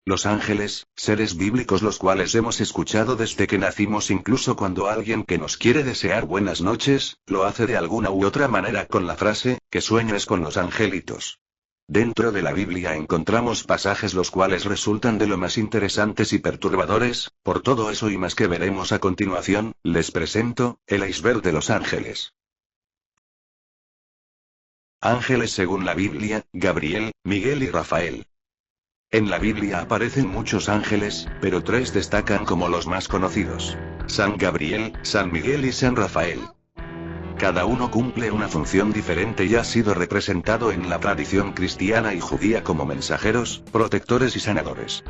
Los ángeles, seres bíblicos los cuales hemos escuchado desde que nacimos, incluso cuando alguien que nos quiere desear buenas noches, lo hace de alguna u otra manera con la frase, que sueñes con los angelitos. Dentro de la Biblia encontramos pasajes los cuales resultan de lo más interesantes y perturbadores. Por todo eso y más que veremos a continuación, les presento, el iceberg de los ángeles. Ángeles según la Biblia: Gabriel, Miguel y Rafael. En la Biblia aparecen muchos ángeles, pero tres destacan como los más conocidos: San Gabriel, San Miguel y San Rafael. Cada uno cumple una función diferente y ha sido representado en la tradición cristiana y judía como mensajeros, protectores y sanadores.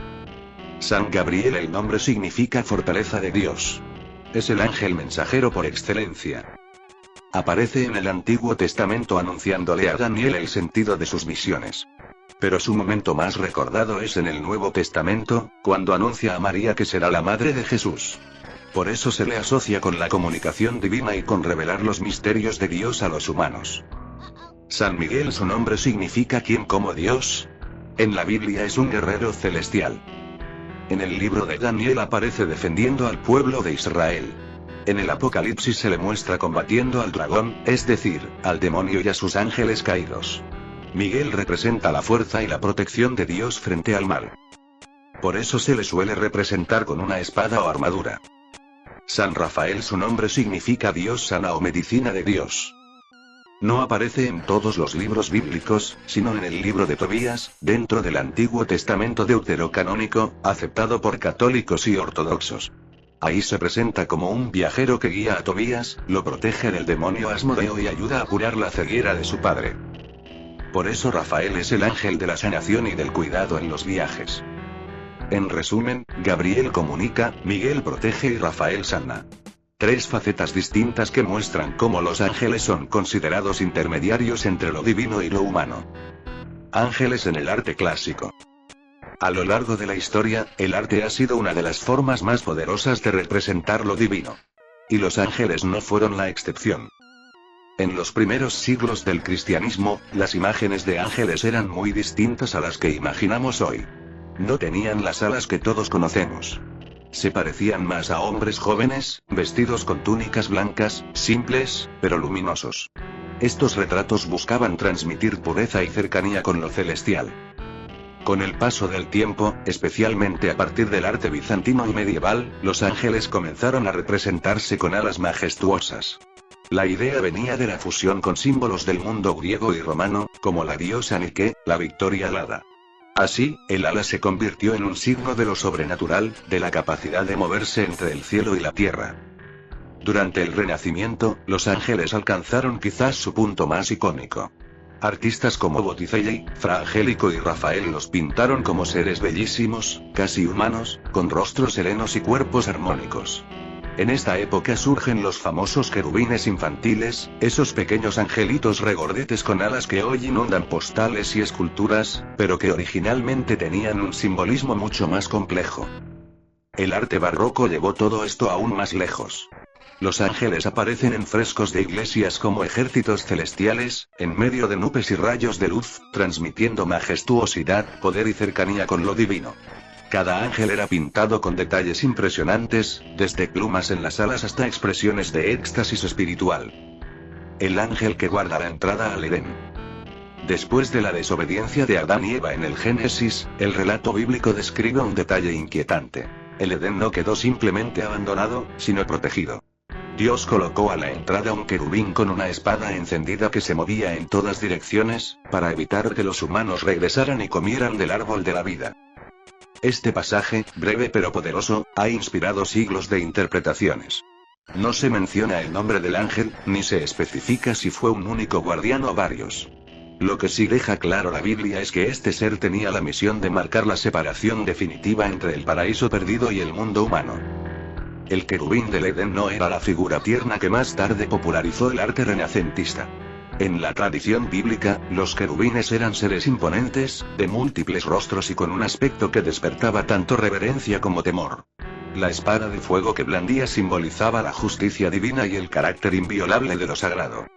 San Gabriel, el nombre significa fortaleza de Dios. Es el ángel mensajero por excelencia. Aparece en el Antiguo Testamento anunciándole a Daniel el sentido de sus visiones. Pero su momento más recordado es en el Nuevo Testamento, cuando anuncia a María que será la madre de Jesús. Por eso se le asocia con la comunicación divina y con revelar los misterios de Dios a los humanos. San Miguel, su nombre significa quien como Dios. En la Biblia es un guerrero celestial. En el libro de Daniel aparece defendiendo al pueblo de Israel. En el Apocalipsis se le muestra combatiendo al dragón, es decir, al demonio y a sus ángeles caídos. Miguel representa la fuerza y la protección de Dios frente al mal. Por eso se le suele representar con una espada o armadura. San Rafael, su nombre significa Dios sana o medicina de Dios. No aparece en todos los libros bíblicos, sino en el libro de Tobías, dentro del Antiguo Testamento deuterocanónico, aceptado por católicos y ortodoxos. Ahí se presenta como un viajero que guía a Tobías, lo protege del demonio Asmodeo y ayuda a curar la ceguera de su padre. Por eso Rafael es el ángel de la sanación y del cuidado en los viajes. En resumen, Gabriel comunica, Miguel protege y Rafael sana. Tres facetas distintas que muestran cómo los ángeles son considerados intermediarios entre lo divino y lo humano. Ángeles en el arte clásico. A lo largo de la historia, el arte ha sido una de las formas más poderosas de representar lo divino. Y los ángeles no fueron la excepción. En los primeros siglos del cristianismo, las imágenes de ángeles eran muy distintas a las que imaginamos hoy. No tenían las alas que todos conocemos. Se parecían más a hombres jóvenes, vestidos con túnicas blancas, simples, pero luminosos. Estos retratos buscaban transmitir pureza y cercanía con lo celestial. Con el paso del tiempo, especialmente a partir del arte bizantino y medieval, los ángeles comenzaron a representarse con alas majestuosas. La idea venía de la fusión con símbolos del mundo griego y romano, como la diosa Nike, la victoria alada. Así, el ala se convirtió en un signo de lo sobrenatural, de la capacidad de moverse entre el cielo y la tierra. Durante el Renacimiento, los ángeles alcanzaron quizás su punto más icónico. Artistas como Botticelli, Fra Angelico y Rafael los pintaron como seres bellísimos, casi humanos, con rostros serenos y cuerpos armónicos. En esta época surgen los famosos querubines infantiles, esos pequeños angelitos regordetes con alas que hoy inundan postales y esculturas, pero que originalmente tenían un simbolismo mucho más complejo. El arte barroco llevó todo esto aún más lejos. Los ángeles aparecen en frescos de iglesias como ejércitos celestiales, en medio de nubes y rayos de luz, transmitiendo majestuosidad, poder y cercanía con lo divino. Cada ángel era pintado con detalles impresionantes, desde plumas en las alas hasta expresiones de éxtasis espiritual. El ángel que guarda la entrada al Edén. Después de la desobediencia de Adán y Eva en el Génesis, el relato bíblico describe un detalle inquietante. El Edén no quedó simplemente abandonado, sino protegido. Dios colocó a la entrada un querubín con una espada encendida que se movía en todas direcciones, para evitar que los humanos regresaran y comieran del árbol de la vida. Este pasaje, breve pero poderoso, ha inspirado siglos de interpretaciones. No se menciona el nombre del ángel, ni se especifica si fue un único guardián o varios. Lo que sí deja claro la Biblia es que este ser tenía la misión de marcar la separación definitiva entre el paraíso perdido y el mundo humano. El querubín del Edén no era la figura tierna que más tarde popularizó el arte renacentista. En la tradición bíblica, los querubines eran seres imponentes, de múltiples rostros y con un aspecto que despertaba tanto reverencia como temor. La espada de fuego que blandía simbolizaba la justicia divina y el carácter inviolable de lo sagrado.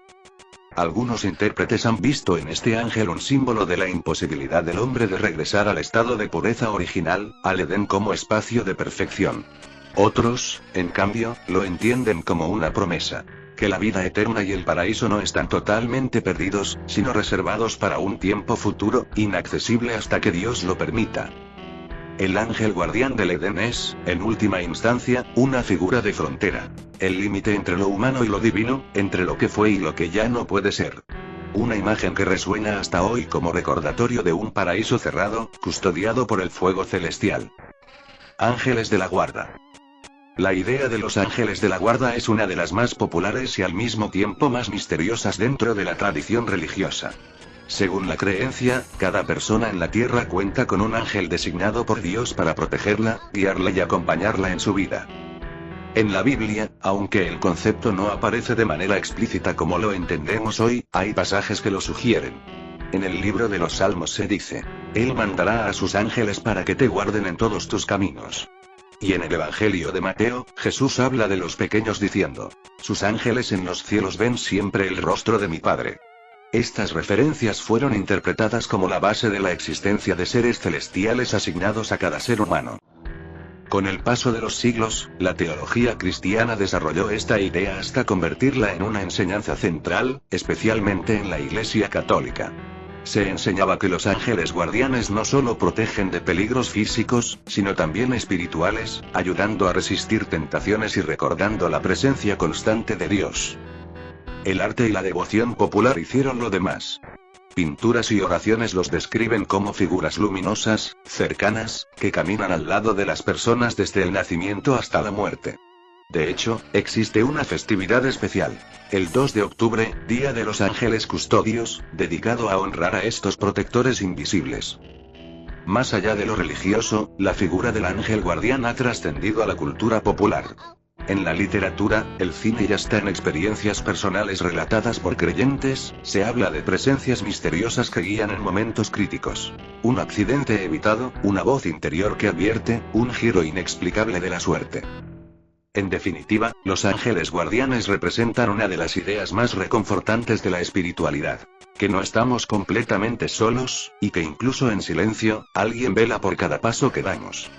Algunos intérpretes han visto en este ángel un símbolo de la imposibilidad del hombre de regresar al estado de pureza original, al Edén como espacio de perfección. Otros, en cambio, lo entienden como una promesa. Que la vida eterna y el paraíso no están totalmente perdidos, sino reservados para un tiempo futuro, inaccesible hasta que Dios lo permita. El ángel guardián del Edén es, en última instancia, una figura de frontera. El límite entre lo humano y lo divino, entre lo que fue y lo que ya no puede ser. Una imagen que resuena hasta hoy como recordatorio de un paraíso cerrado, custodiado por el fuego celestial. Ángeles de la guarda. La idea de los ángeles de la guarda es una de las más populares y al mismo tiempo más misteriosas dentro de la tradición religiosa. Según la creencia, cada persona en la tierra cuenta con un ángel designado por Dios para protegerla, guiarla y acompañarla en su vida. En la Biblia, aunque el concepto no aparece de manera explícita como lo entendemos hoy, hay pasajes que lo sugieren. En el libro de los Salmos se dice: Él mandará a sus ángeles para que te guarden en todos tus caminos. Y en el Evangelio de Mateo, Jesús habla de los pequeños diciendo: sus ángeles en los cielos ven siempre el rostro de mi Padre. Estas referencias fueron interpretadas como la base de la existencia de seres celestiales asignados a cada ser humano. Con el paso de los siglos, la teología cristiana desarrolló esta idea hasta convertirla en una enseñanza central, especialmente en la Iglesia católica. Se enseñaba que los ángeles guardianes no solo protegen de peligros físicos, sino también espirituales, ayudando a resistir tentaciones y recordando la presencia constante de Dios. El arte y la devoción popular hicieron lo demás. Pinturas y oraciones los describen como figuras luminosas, cercanas, que caminan al lado de las personas desde el nacimiento hasta la muerte. De hecho, existe una festividad especial, el 2 de octubre, Día de los Ángeles Custodios, dedicado a honrar a estos protectores invisibles. Más allá de lo religioso, la figura del ángel guardián ha trascendido a la cultura popular. En la literatura, el cine y hasta en experiencias personales relatadas por creyentes, se habla de presencias misteriosas que guían en momentos críticos. Un accidente evitado, una voz interior que advierte, un giro inexplicable de la suerte. En definitiva, los ángeles guardianes representan una de las ideas más reconfortantes de la espiritualidad. Que no estamos completamente solos, y que incluso en silencio, alguien vela por cada paso que damos.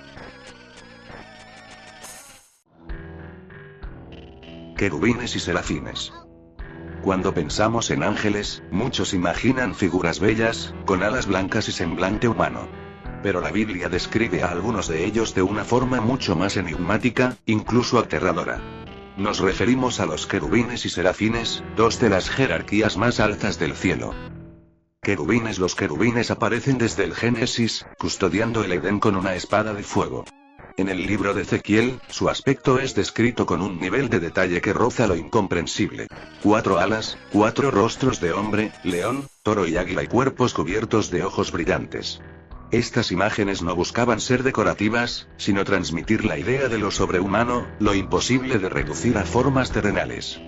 Querubines y serafines. Cuando pensamos en ángeles, muchos imaginan figuras bellas, con alas blancas y semblante humano. Pero la Biblia describe a algunos de ellos de una forma mucho más enigmática, incluso aterradora. Nos referimos a los querubines y serafines, dos de las jerarquías más altas del cielo. Querubines. Los querubines aparecen desde el Génesis, custodiando el Edén con una espada de fuego. En el libro de Ezequiel, su aspecto es descrito con un nivel de detalle que roza lo incomprensible. 4 alas, 4 rostros de hombre, león, toro y águila y cuerpos cubiertos de ojos brillantes. Estas imágenes no buscaban ser decorativas, sino transmitir la idea de lo sobrehumano, lo imposible de reducir a formas terrenales.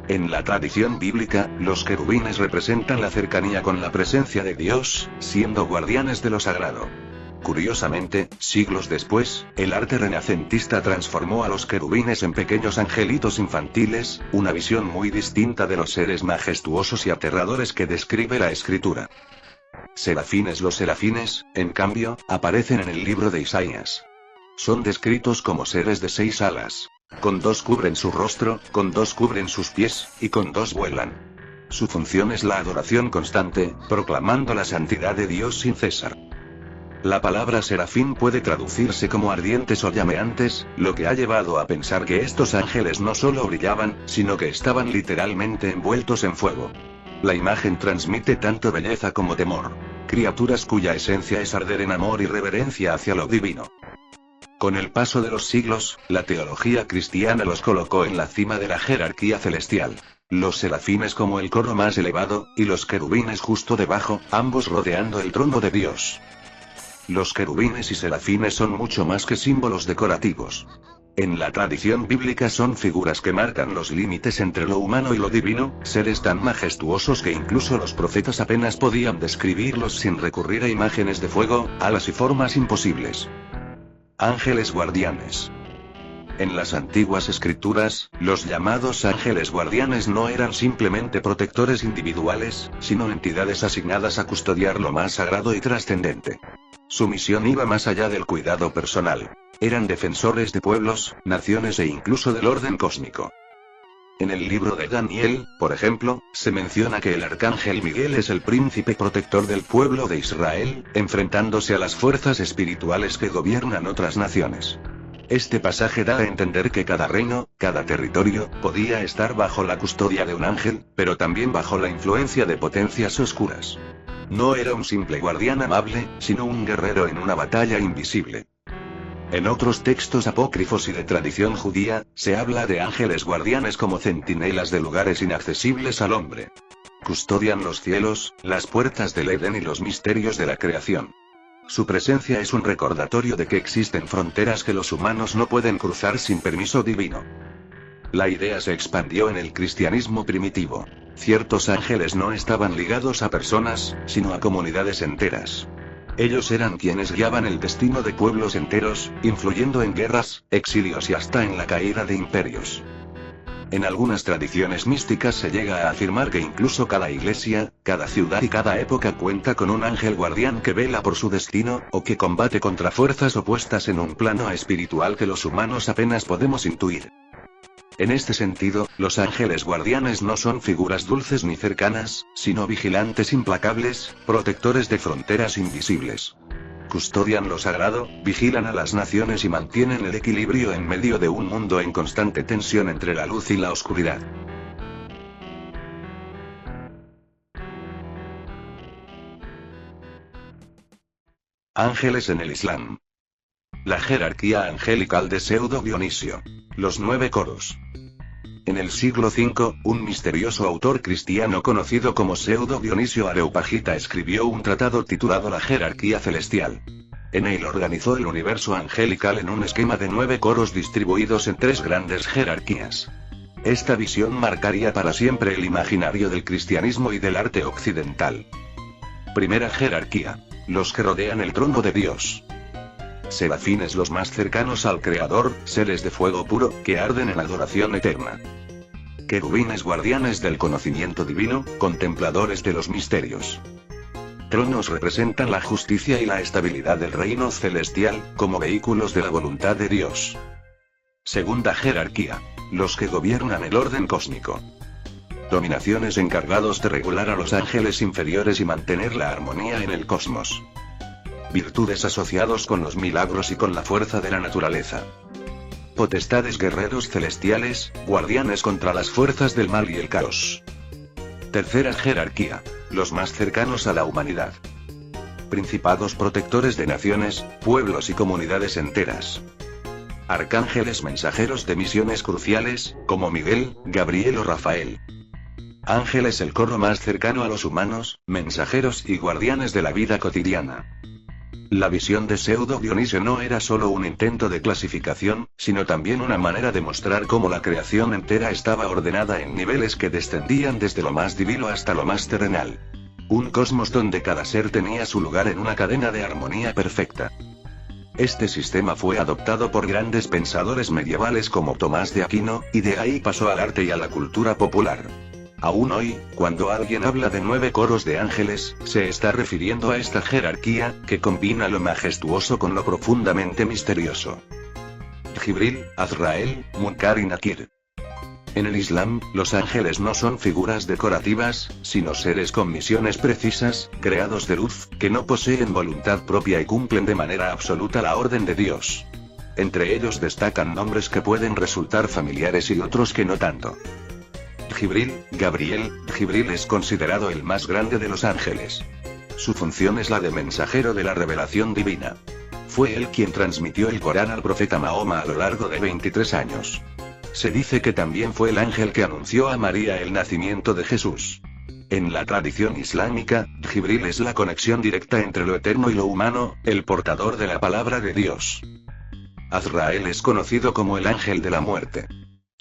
En la tradición bíblica, los querubines representan la cercanía con la presencia de Dios, siendo guardianes de lo sagrado. Curiosamente, siglos después, el arte renacentista transformó a los querubines en pequeños angelitos infantiles, una visión muy distinta de los seres majestuosos y aterradores que describe la Escritura. Serafines. Los serafines, en cambio, aparecen en el libro de Isaías. Son descritos como seres de 6 alas. Con 2 cubren su rostro, con 2 cubren sus pies, y con 2 vuelan. Su función es la adoración constante, proclamando la santidad de Dios sin cesar. La palabra serafín puede traducirse como ardientes o llameantes, lo que ha llevado a pensar que estos ángeles no solo brillaban, sino que estaban literalmente envueltos en fuego. La imagen transmite tanto belleza como temor. Criaturas cuya esencia es arder en amor y reverencia hacia lo divino. Con el paso de los siglos, la teología cristiana los colocó en la cima de la jerarquía celestial. Los serafines como el coro más elevado, y los querubines justo debajo, ambos rodeando el trono de Dios. Los querubines y serafines son mucho más que símbolos decorativos. En la tradición bíblica son figuras que marcan los límites entre lo humano y lo divino, seres tan majestuosos que incluso los profetas apenas podían describirlos sin recurrir a imágenes de fuego, alas y formas imposibles. Ángeles guardianes. En las antiguas escrituras, los llamados ángeles guardianes no eran simplemente protectores individuales, sino entidades asignadas a custodiar lo más sagrado y trascendente. Su misión iba más allá del cuidado personal. Eran defensores de pueblos, naciones e incluso del orden cósmico. En el libro de Daniel, por ejemplo, se menciona que el arcángel Miguel es el príncipe protector del pueblo de Israel, enfrentándose a las fuerzas espirituales que gobiernan otras naciones. Este pasaje da a entender que cada reino, cada territorio, podía estar bajo la custodia de un ángel, pero también bajo la influencia de potencias oscuras. No era un simple guardián amable, sino un guerrero en una batalla invisible. En otros textos apócrifos y de tradición judía, se habla de ángeles guardianes como centinelas de lugares inaccesibles al hombre. Custodian los cielos, las puertas del Edén y los misterios de la creación. Su presencia es un recordatorio de que existen fronteras que los humanos no pueden cruzar sin permiso divino. La idea se expandió en el cristianismo primitivo. Ciertos ángeles no estaban ligados a personas, sino a comunidades enteras. Ellos eran quienes guiaban el destino de pueblos enteros, influyendo en guerras, exilios y hasta en la caída de imperios. En algunas tradiciones místicas se llega a afirmar que incluso cada iglesia, cada ciudad y cada época cuenta con un ángel guardián que vela por su destino, o que combate contra fuerzas opuestas en un plano espiritual que los humanos apenas podemos intuir. En este sentido, los ángeles guardianes no son figuras dulces ni cercanas, sino vigilantes implacables, protectores de fronteras invisibles. Custodian lo sagrado, vigilan a las naciones y mantienen el equilibrio en medio de un mundo en constante tensión entre la luz y la oscuridad. Ángeles en el Islam. La jerarquía angelical de Pseudo Dionisio. Los 9 coros. En el siglo V, un misterioso autor cristiano conocido como Pseudo Dionisio Areopagita escribió un tratado titulado La jerarquía celestial. En él organizó el universo angelical en un esquema de 9 coros distribuidos en 3 grandes jerarquías. Esta visión marcaría para siempre el imaginario del cristianismo y del arte occidental. Primera jerarquía. Los que rodean el trono de Dios. Serafines los más cercanos al Creador, seres de fuego puro, que arden en adoración eterna. Querubines guardianes del conocimiento divino, contempladores de los misterios. Tronos representan la justicia y la estabilidad del reino celestial, como vehículos de la voluntad de Dios. Segunda jerarquía. Los que gobiernan el orden cósmico. Dominaciones encargados de regular a los ángeles inferiores y mantener la armonía en el cosmos. Virtudes asociados con los milagros y con la fuerza de la naturaleza. Potestades guerreros celestiales, guardianes contra las fuerzas del mal y el caos. Tercera jerarquía. Los más cercanos a la humanidad. Principados protectores de naciones, pueblos y comunidades enteras. Arcángeles mensajeros de misiones cruciales, como Miguel, Gabriel o Rafael. Ángeles el coro más cercano a los humanos, mensajeros y guardianes de la vida cotidiana. La visión de Pseudo Dionisio no era solo un intento de clasificación, sino también una manera de mostrar cómo la creación entera estaba ordenada en niveles que descendían desde lo más divino hasta lo más terrenal. Un cosmos donde cada ser tenía su lugar en una cadena de armonía perfecta. Este sistema fue adoptado por grandes pensadores medievales como Tomás de Aquino, y de ahí pasó al arte y a la cultura popular. Aún hoy, cuando alguien habla de 9 coros de ángeles, se está refiriendo a esta jerarquía, que combina lo majestuoso con lo profundamente misterioso. Jibril, Azrael, Munkar y Nakir. En el Islam, los ángeles no son figuras decorativas, sino seres con misiones precisas, creados de luz, que no poseen voluntad propia y cumplen de manera absoluta la orden de Dios. Entre ellos destacan nombres que pueden resultar familiares y otros que no tanto. Jibril, Gabriel. Jibril es considerado el más grande de los ángeles. Su función es la de mensajero de la revelación divina. Fue él quien transmitió el Corán al profeta Mahoma a lo largo de 23 años. Se dice que también fue el ángel que anunció a María el nacimiento de Jesús. En la tradición islámica, Jibril es la conexión directa entre lo eterno y lo humano, el portador de la palabra de Dios. Azrael es conocido como el ángel de la muerte.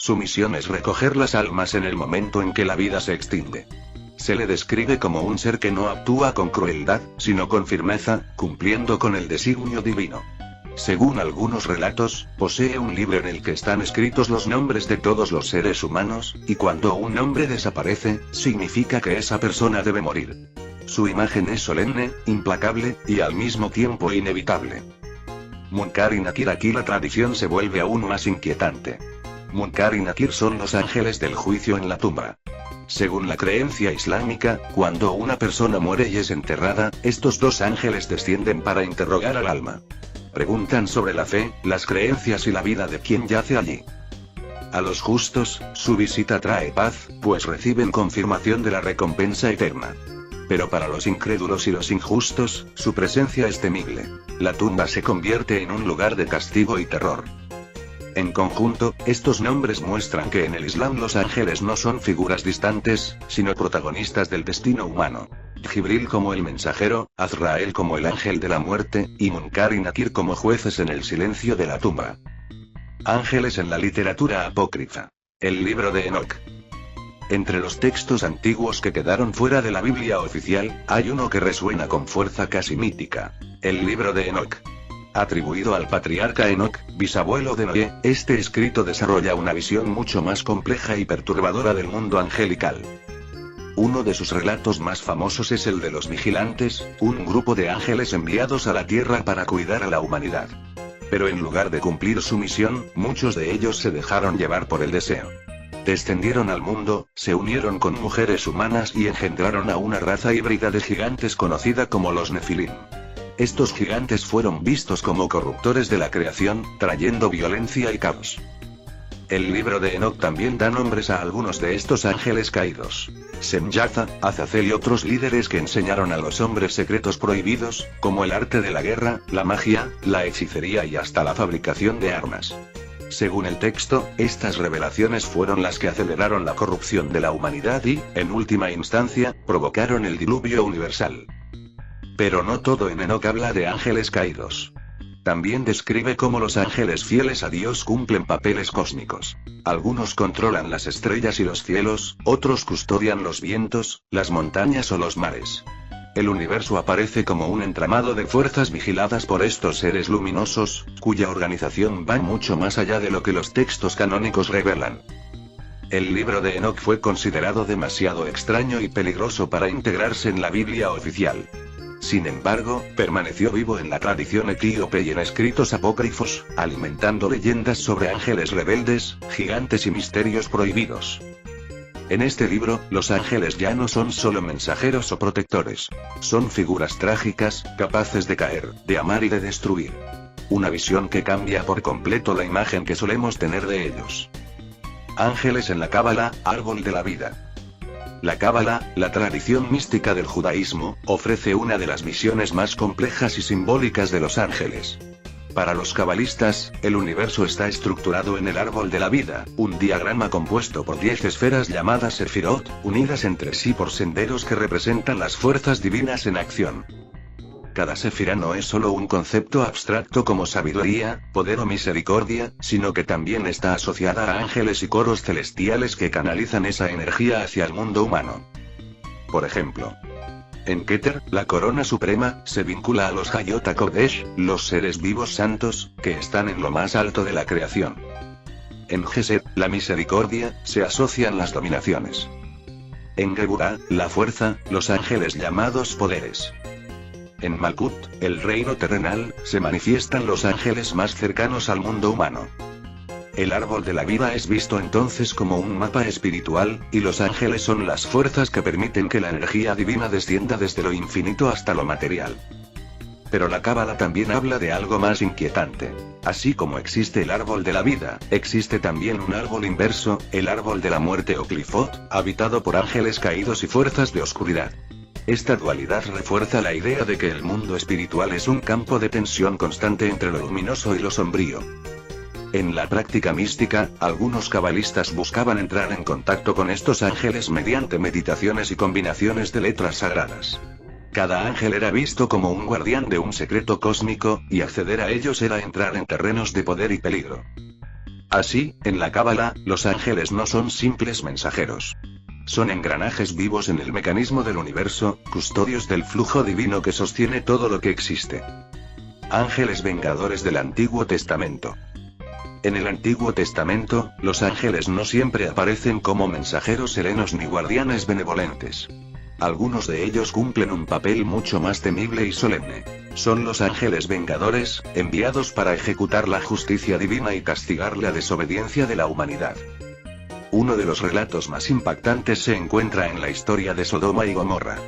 Su misión es recoger las almas en el momento en que la vida se extingue. Se le describe como un ser que no actúa con crueldad, sino con firmeza, cumpliendo con el designio divino. Según algunos relatos, posee un libro en el que están escritos los nombres de todos los seres humanos, y cuando un nombre desaparece, significa que esa persona debe morir. Su imagen es solemne, implacable, y al mismo tiempo inevitable. Munkar y Nakir. Aquí la tradición se vuelve aún más inquietante. Munkar y Nakir son los ángeles del juicio en la tumba. Según la creencia islámica, cuando una persona muere y es enterrada, estos dos ángeles descienden para interrogar al alma. Preguntan sobre la fe, las creencias y la vida de quien yace allí. A los justos, su visita trae paz, pues reciben confirmación de la recompensa eterna. Pero para los incrédulos y los injustos, su presencia es temible. La tumba se convierte en un lugar de castigo y terror. En conjunto, estos nombres muestran que en el Islam los ángeles no son figuras distantes, sino protagonistas del destino humano. Jibril como el mensajero, Azrael como el ángel de la muerte, y Munkar y Nakir como jueces en el silencio de la tumba. Ángeles en la literatura apócrifa. El libro de Enoc. Entre los textos antiguos que quedaron fuera de la Biblia oficial, hay uno que resuena con fuerza casi mítica. El libro de Enoc. Atribuido al patriarca Enoc, bisabuelo de Noé, este escrito desarrolla una visión mucho más compleja y perturbadora del mundo angelical. Uno de sus relatos más famosos es el de los vigilantes, un grupo de ángeles enviados a la tierra para cuidar a la humanidad. Pero en lugar de cumplir su misión, muchos de ellos se dejaron llevar por el deseo. Descendieron al mundo, se unieron con mujeres humanas y engendraron a una raza híbrida de gigantes conocida como los Nefilim. Estos gigantes fueron vistos como corruptores de la creación, trayendo violencia y caos. El libro de Enoc también da nombres a algunos de estos ángeles caídos. Semyaza, Azazel y otros líderes que enseñaron a los hombres secretos prohibidos, como el arte de la guerra, la magia, la hechicería y hasta la fabricación de armas. Según el texto, estas revelaciones fueron las que aceleraron la corrupción de la humanidad y, en última instancia, provocaron el diluvio universal. Pero no todo en Enoc habla de ángeles caídos. También describe cómo los ángeles fieles a Dios cumplen papeles cósmicos. Algunos controlan las estrellas y los cielos, otros custodian los vientos, las montañas o los mares. El universo aparece como un entramado de fuerzas vigiladas por estos seres luminosos, cuya organización va mucho más allá de lo que los textos canónicos revelan. El libro de Enoc fue considerado demasiado extraño y peligroso para integrarse en la Biblia oficial. Sin embargo, permaneció vivo en la tradición etíope y en escritos apócrifos, alimentando leyendas sobre ángeles rebeldes, gigantes y misterios prohibidos. En este libro, los ángeles ya no son solo mensajeros o protectores. Son figuras trágicas, capaces de caer, de amar y de destruir. Una visión que cambia por completo la imagen que solemos tener de ellos. Ángeles en la Cábala, árbol de la vida. La Cábala, la tradición mística del judaísmo, ofrece una de las visiones más complejas y simbólicas de los ángeles. Para los cabalistas, el universo está estructurado en el árbol de la vida, un diagrama compuesto por 10 esferas llamadas Sefirot, unidas entre sí por senderos que representan las fuerzas divinas en acción. Cada sefira no es solo un concepto abstracto como sabiduría, poder o misericordia, sino que también está asociada a ángeles y coros celestiales que canalizan esa energía hacia el mundo humano. Por ejemplo, en Keter, la corona suprema, se vincula a los Hayot HaKodesh, los seres vivos santos, que están en lo más alto de la creación. En Gesed, la misericordia, se asocian las dominaciones. En Geburah, la fuerza, los ángeles llamados poderes. En Malkut, el reino terrenal, se manifiestan los ángeles más cercanos al mundo humano. El árbol de la vida es visto entonces como un mapa espiritual, y los ángeles son las fuerzas que permiten que la energía divina descienda desde lo infinito hasta lo material. Pero la Cábala también habla de algo más inquietante. Así como existe el árbol de la vida, existe también un árbol inverso, el árbol de la muerte o Clifot, habitado por ángeles caídos y fuerzas de oscuridad. Esta dualidad refuerza la idea de que el mundo espiritual es un campo de tensión constante entre lo luminoso y lo sombrío. En la práctica mística, algunos cabalistas buscaban entrar en contacto con estos ángeles mediante meditaciones y combinaciones de letras sagradas. Cada ángel era visto como un guardián de un secreto cósmico, y acceder a ellos era entrar en terrenos de poder y peligro. Así, en la Cábala, los ángeles no son simples mensajeros. Son engranajes vivos en el mecanismo del universo, custodios del flujo divino que sostiene todo lo que existe. Ángeles vengadores del Antiguo Testamento. En el Antiguo Testamento, los ángeles no siempre aparecen como mensajeros serenos ni guardianes benevolentes. Algunos de ellos cumplen un papel mucho más temible y solemne. Son los ángeles vengadores, enviados para ejecutar la justicia divina y castigar la desobediencia de la humanidad. Uno de los relatos más impactantes se encuentra en la historia de Sodoma y Gomorra.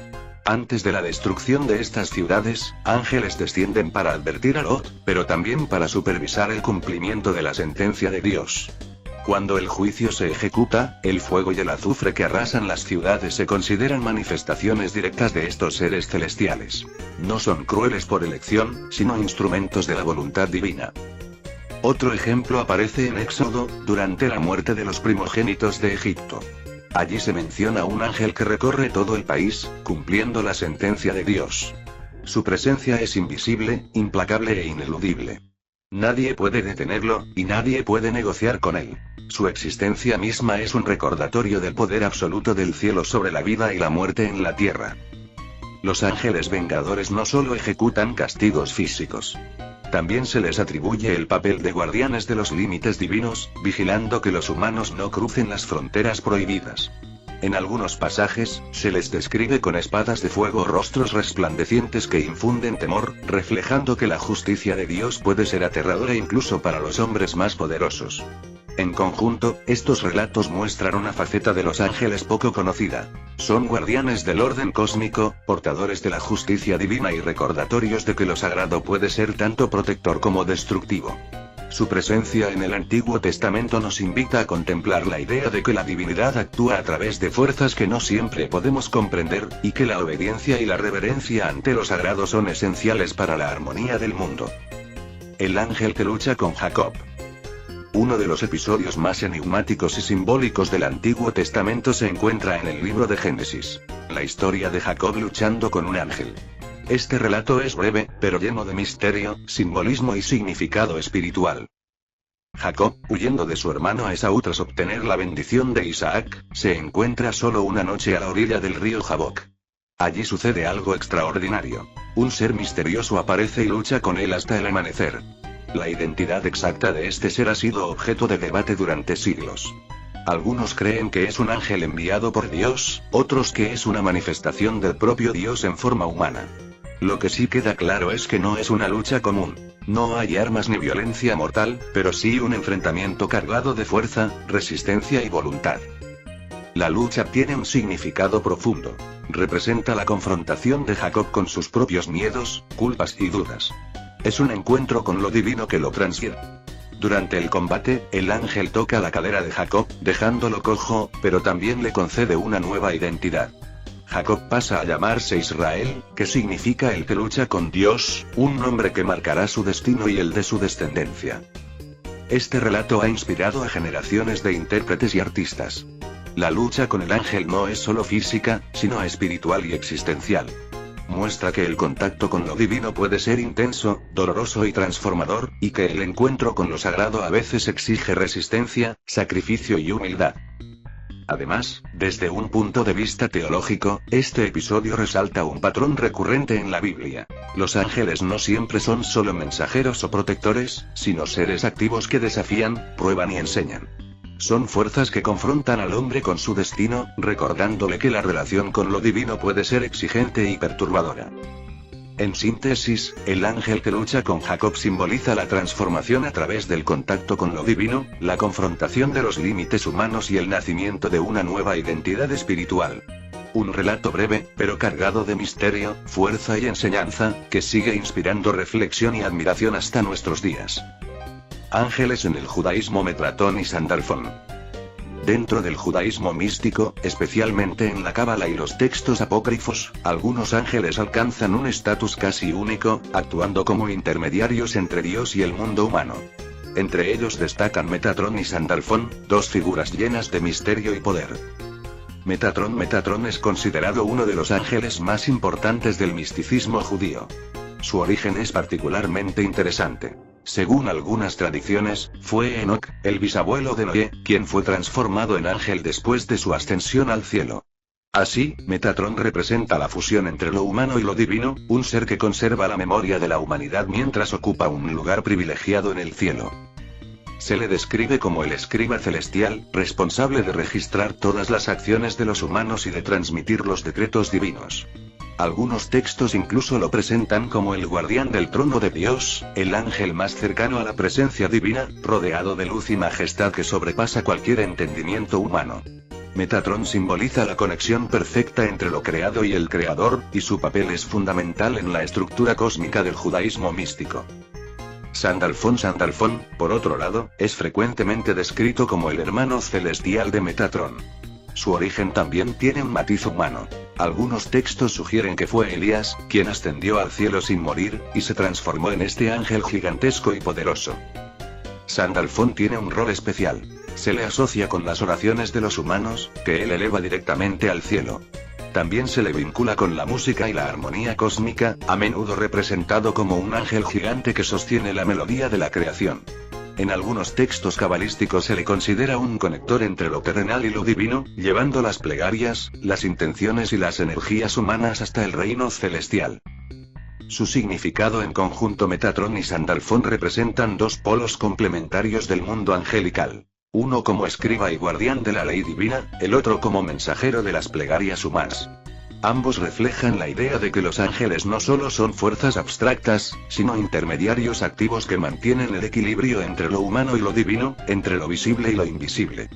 Antes de la destrucción de estas ciudades, ángeles descienden para advertir a Lot, pero también para supervisar el cumplimiento de la sentencia de Dios. Cuando el juicio se ejecuta, el fuego y el azufre que arrasan las ciudades se consideran manifestaciones directas de estos seres celestiales. No son crueles por elección, sino instrumentos de la voluntad divina. Otro ejemplo aparece en Éxodo, durante la muerte de los primogénitos de Egipto. Allí se menciona un ángel que recorre todo el país, cumpliendo la sentencia de Dios. Su presencia es invisible, implacable e ineludible. Nadie puede detenerlo, y nadie puede negociar con él. Su existencia misma es un recordatorio del poder absoluto del cielo sobre la vida y la muerte en la tierra. Los ángeles vengadores no solo ejecutan castigos físicos. También se les atribuye el papel de guardianes de los límites divinos, vigilando que los humanos no crucen las fronteras prohibidas. En algunos pasajes, se les describe con espadas de fuego o rostros resplandecientes que infunden temor, reflejando que la justicia de Dios puede ser aterradora incluso para los hombres más poderosos. En conjunto, estos relatos muestran una faceta de los ángeles poco conocida. Son guardianes del orden cósmico, portadores de la justicia divina y recordatorios de que lo sagrado puede ser tanto protector como destructivo. Su presencia en el Antiguo Testamento nos invita a contemplar la idea de que la divinidad actúa a través de fuerzas que no siempre podemos comprender, y que la obediencia y la reverencia ante lo sagrado son esenciales para la armonía del mundo. El ángel que lucha con Jacob. Uno de los episodios más enigmáticos y simbólicos del Antiguo Testamento se encuentra en el libro de Génesis. La historia de Jacob luchando con un ángel. Este relato es breve, pero lleno de misterio, simbolismo y significado espiritual. Jacob, huyendo de su hermano Esaú tras obtener la bendición de Isaac, se encuentra solo una noche a la orilla del río Jaboc. Allí sucede algo extraordinario. Un ser misterioso aparece y lucha con él hasta el amanecer. La identidad exacta de este ser ha sido objeto de debate durante siglos. Algunos creen que es un ángel enviado por Dios, otros que es una manifestación del propio Dios en forma humana. Lo que sí queda claro es que no es una lucha común. No hay armas ni violencia mortal, pero sí un enfrentamiento cargado de fuerza, resistencia y voluntad. La lucha tiene un significado profundo. Representa la confrontación de Jacob con sus propios miedos, culpas y dudas. Es un encuentro con lo divino que lo transfiere. Durante el combate, el ángel toca la cadera de Jacob, dejándolo cojo, pero también le concede una nueva identidad. Jacob pasa a llamarse Israel, que significa el que lucha con Dios, un nombre que marcará su destino y el de su descendencia. Este relato ha inspirado a generaciones de intérpretes y artistas. La lucha con el ángel no es solo física, sino espiritual y existencial. Muestra que el contacto con lo divino puede ser intenso, doloroso y transformador, y que el encuentro con lo sagrado a veces exige resistencia, sacrificio y humildad. Además, desde un punto de vista teológico, este episodio resalta un patrón recurrente en la Biblia. Los ángeles no siempre son solo mensajeros o protectores, sino seres activos que desafían, prueban y enseñan. Son fuerzas que confrontan al hombre con su destino, recordándole que la relación con lo divino puede ser exigente y perturbadora. En síntesis, el ángel que lucha con Jacob simboliza la transformación a través del contacto con lo divino, la confrontación de los límites humanos y el nacimiento de una nueva identidad espiritual. Un relato breve, pero cargado de misterio, fuerza y enseñanza, que sigue inspirando reflexión y admiración hasta nuestros días. Ángeles en el judaísmo. Metratón y Sandalfón. Dentro del judaísmo místico, especialmente en la Cábala y los textos apócrifos, algunos ángeles alcanzan un estatus casi único, actuando como intermediarios entre Dios y el mundo humano. Entre ellos destacan Metatrón y Sandalfón, dos figuras llenas de misterio y poder. Metatrón es considerado uno de los ángeles más importantes del misticismo judío. Su origen es particularmente interesante. Según algunas tradiciones, fue Enoc, el bisabuelo de Noé, quien fue transformado en ángel después de su ascensión al cielo. Así, Metatron representa la fusión entre lo humano y lo divino, un ser que conserva la memoria de la humanidad mientras ocupa un lugar privilegiado en el cielo. Se le describe como el escriba celestial, responsable de registrar todas las acciones de los humanos y de transmitir los decretos divinos. Algunos textos incluso lo presentan como el guardián del trono de Dios, el ángel más cercano a la presencia divina, rodeado de luz y majestad que sobrepasa cualquier entendimiento humano. Metatron simboliza la conexión perfecta entre lo creado y el creador, y su papel es fundamental en la estructura cósmica del judaísmo místico. Sandalfón, por otro lado, es frecuentemente descrito como el hermano celestial de Metatron. Su origen también tiene un matiz humano. Algunos textos sugieren que fue Elías, quien ascendió al cielo sin morir, y se transformó en este ángel gigantesco y poderoso. Sandalfón tiene un rol especial. Se le asocia con las oraciones de los humanos, que él eleva directamente al cielo. También se le vincula con la música y la armonía cósmica, a menudo representado como un ángel gigante que sostiene la melodía de la creación. En algunos textos cabalísticos se le considera un conector entre lo terrenal y lo divino, llevando las plegarias, las intenciones y las energías humanas hasta el reino celestial. Su significado en conjunto, Metatron y Sandalfón representan dos polos complementarios del mundo angelical. Uno como escriba y guardián de la ley divina, el otro como mensajero de las plegarias humanas. Ambos reflejan la idea de que los ángeles no solo son fuerzas abstractas, sino intermediarios activos que mantienen el equilibrio entre lo humano y lo divino, entre lo visible y lo invisible.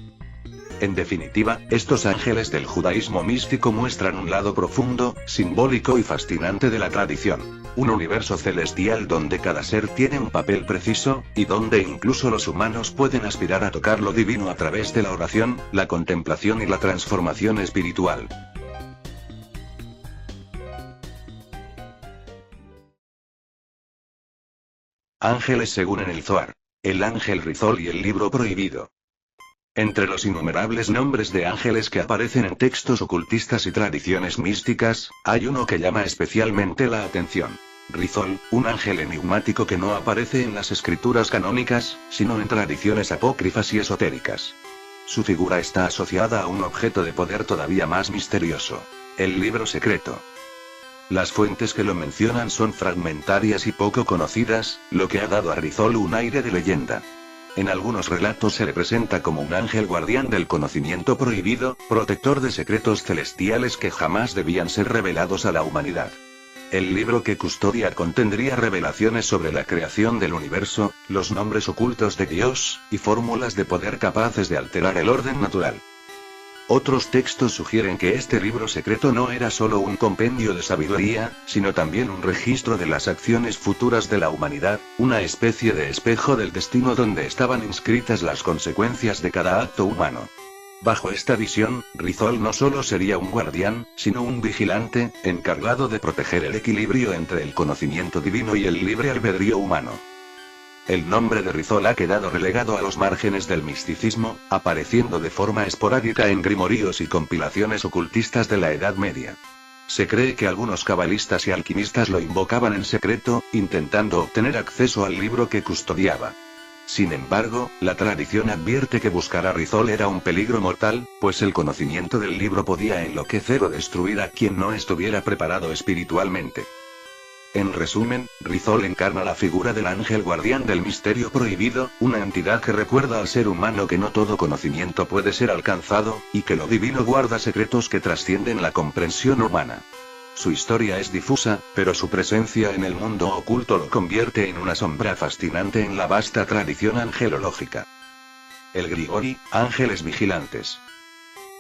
En definitiva, estos ángeles del judaísmo místico muestran un lado profundo, simbólico y fascinante de la tradición. Un universo celestial donde cada ser tiene un papel preciso, y donde incluso los humanos pueden aspirar a tocar lo divino a través de la oración, la contemplación y la transformación espiritual. Ángeles según en el Zohar. El ángel Rizol y el libro prohibido. Entre los innumerables nombres de ángeles que aparecen en textos ocultistas y tradiciones místicas, hay uno que llama especialmente la atención. Rizol, un ángel enigmático que no aparece en las escrituras canónicas, sino en tradiciones apócrifas y esotéricas. Su figura está asociada a un objeto de poder todavía más misterioso: el libro secreto. Las fuentes que lo mencionan son fragmentarias y poco conocidas, lo que ha dado a Rizol un aire de leyenda. En algunos relatos se le presenta como un ángel guardián del conocimiento prohibido, protector de secretos celestiales que jamás debían ser revelados a la humanidad. El libro que custodia contendría revelaciones sobre la creación del universo, los nombres ocultos de Dios, y fórmulas de poder capaces de alterar el orden natural. Otros textos sugieren que este libro secreto no era solo un compendio de sabiduría, sino también un registro de las acciones futuras de la humanidad, una especie de espejo del destino donde estaban inscritas las consecuencias de cada acto humano. Bajo esta visión, Rizol no solo sería un guardián, sino un vigilante, encargado de proteger el equilibrio entre el conocimiento divino y el libre albedrío humano. El nombre de Rizol ha quedado relegado a los márgenes del misticismo, apareciendo de forma esporádica en grimoríos y compilaciones ocultistas de la Edad Media. Se cree que algunos cabalistas y alquimistas lo invocaban en secreto, intentando obtener acceso al libro que custodiaba. Sin embargo, la tradición advierte que buscar a Rizol era un peligro mortal, pues el conocimiento del libro podía enloquecer o destruir a quien no estuviera preparado espiritualmente. En resumen, Rizol encarna la figura del ángel guardián del misterio prohibido, una entidad que recuerda al ser humano que no todo conocimiento puede ser alcanzado, y que lo divino guarda secretos que trascienden la comprensión humana. Su historia es difusa, pero su presencia en el mundo oculto lo convierte en una sombra fascinante en la vasta tradición angelológica. El Grigori, ángeles vigilantes.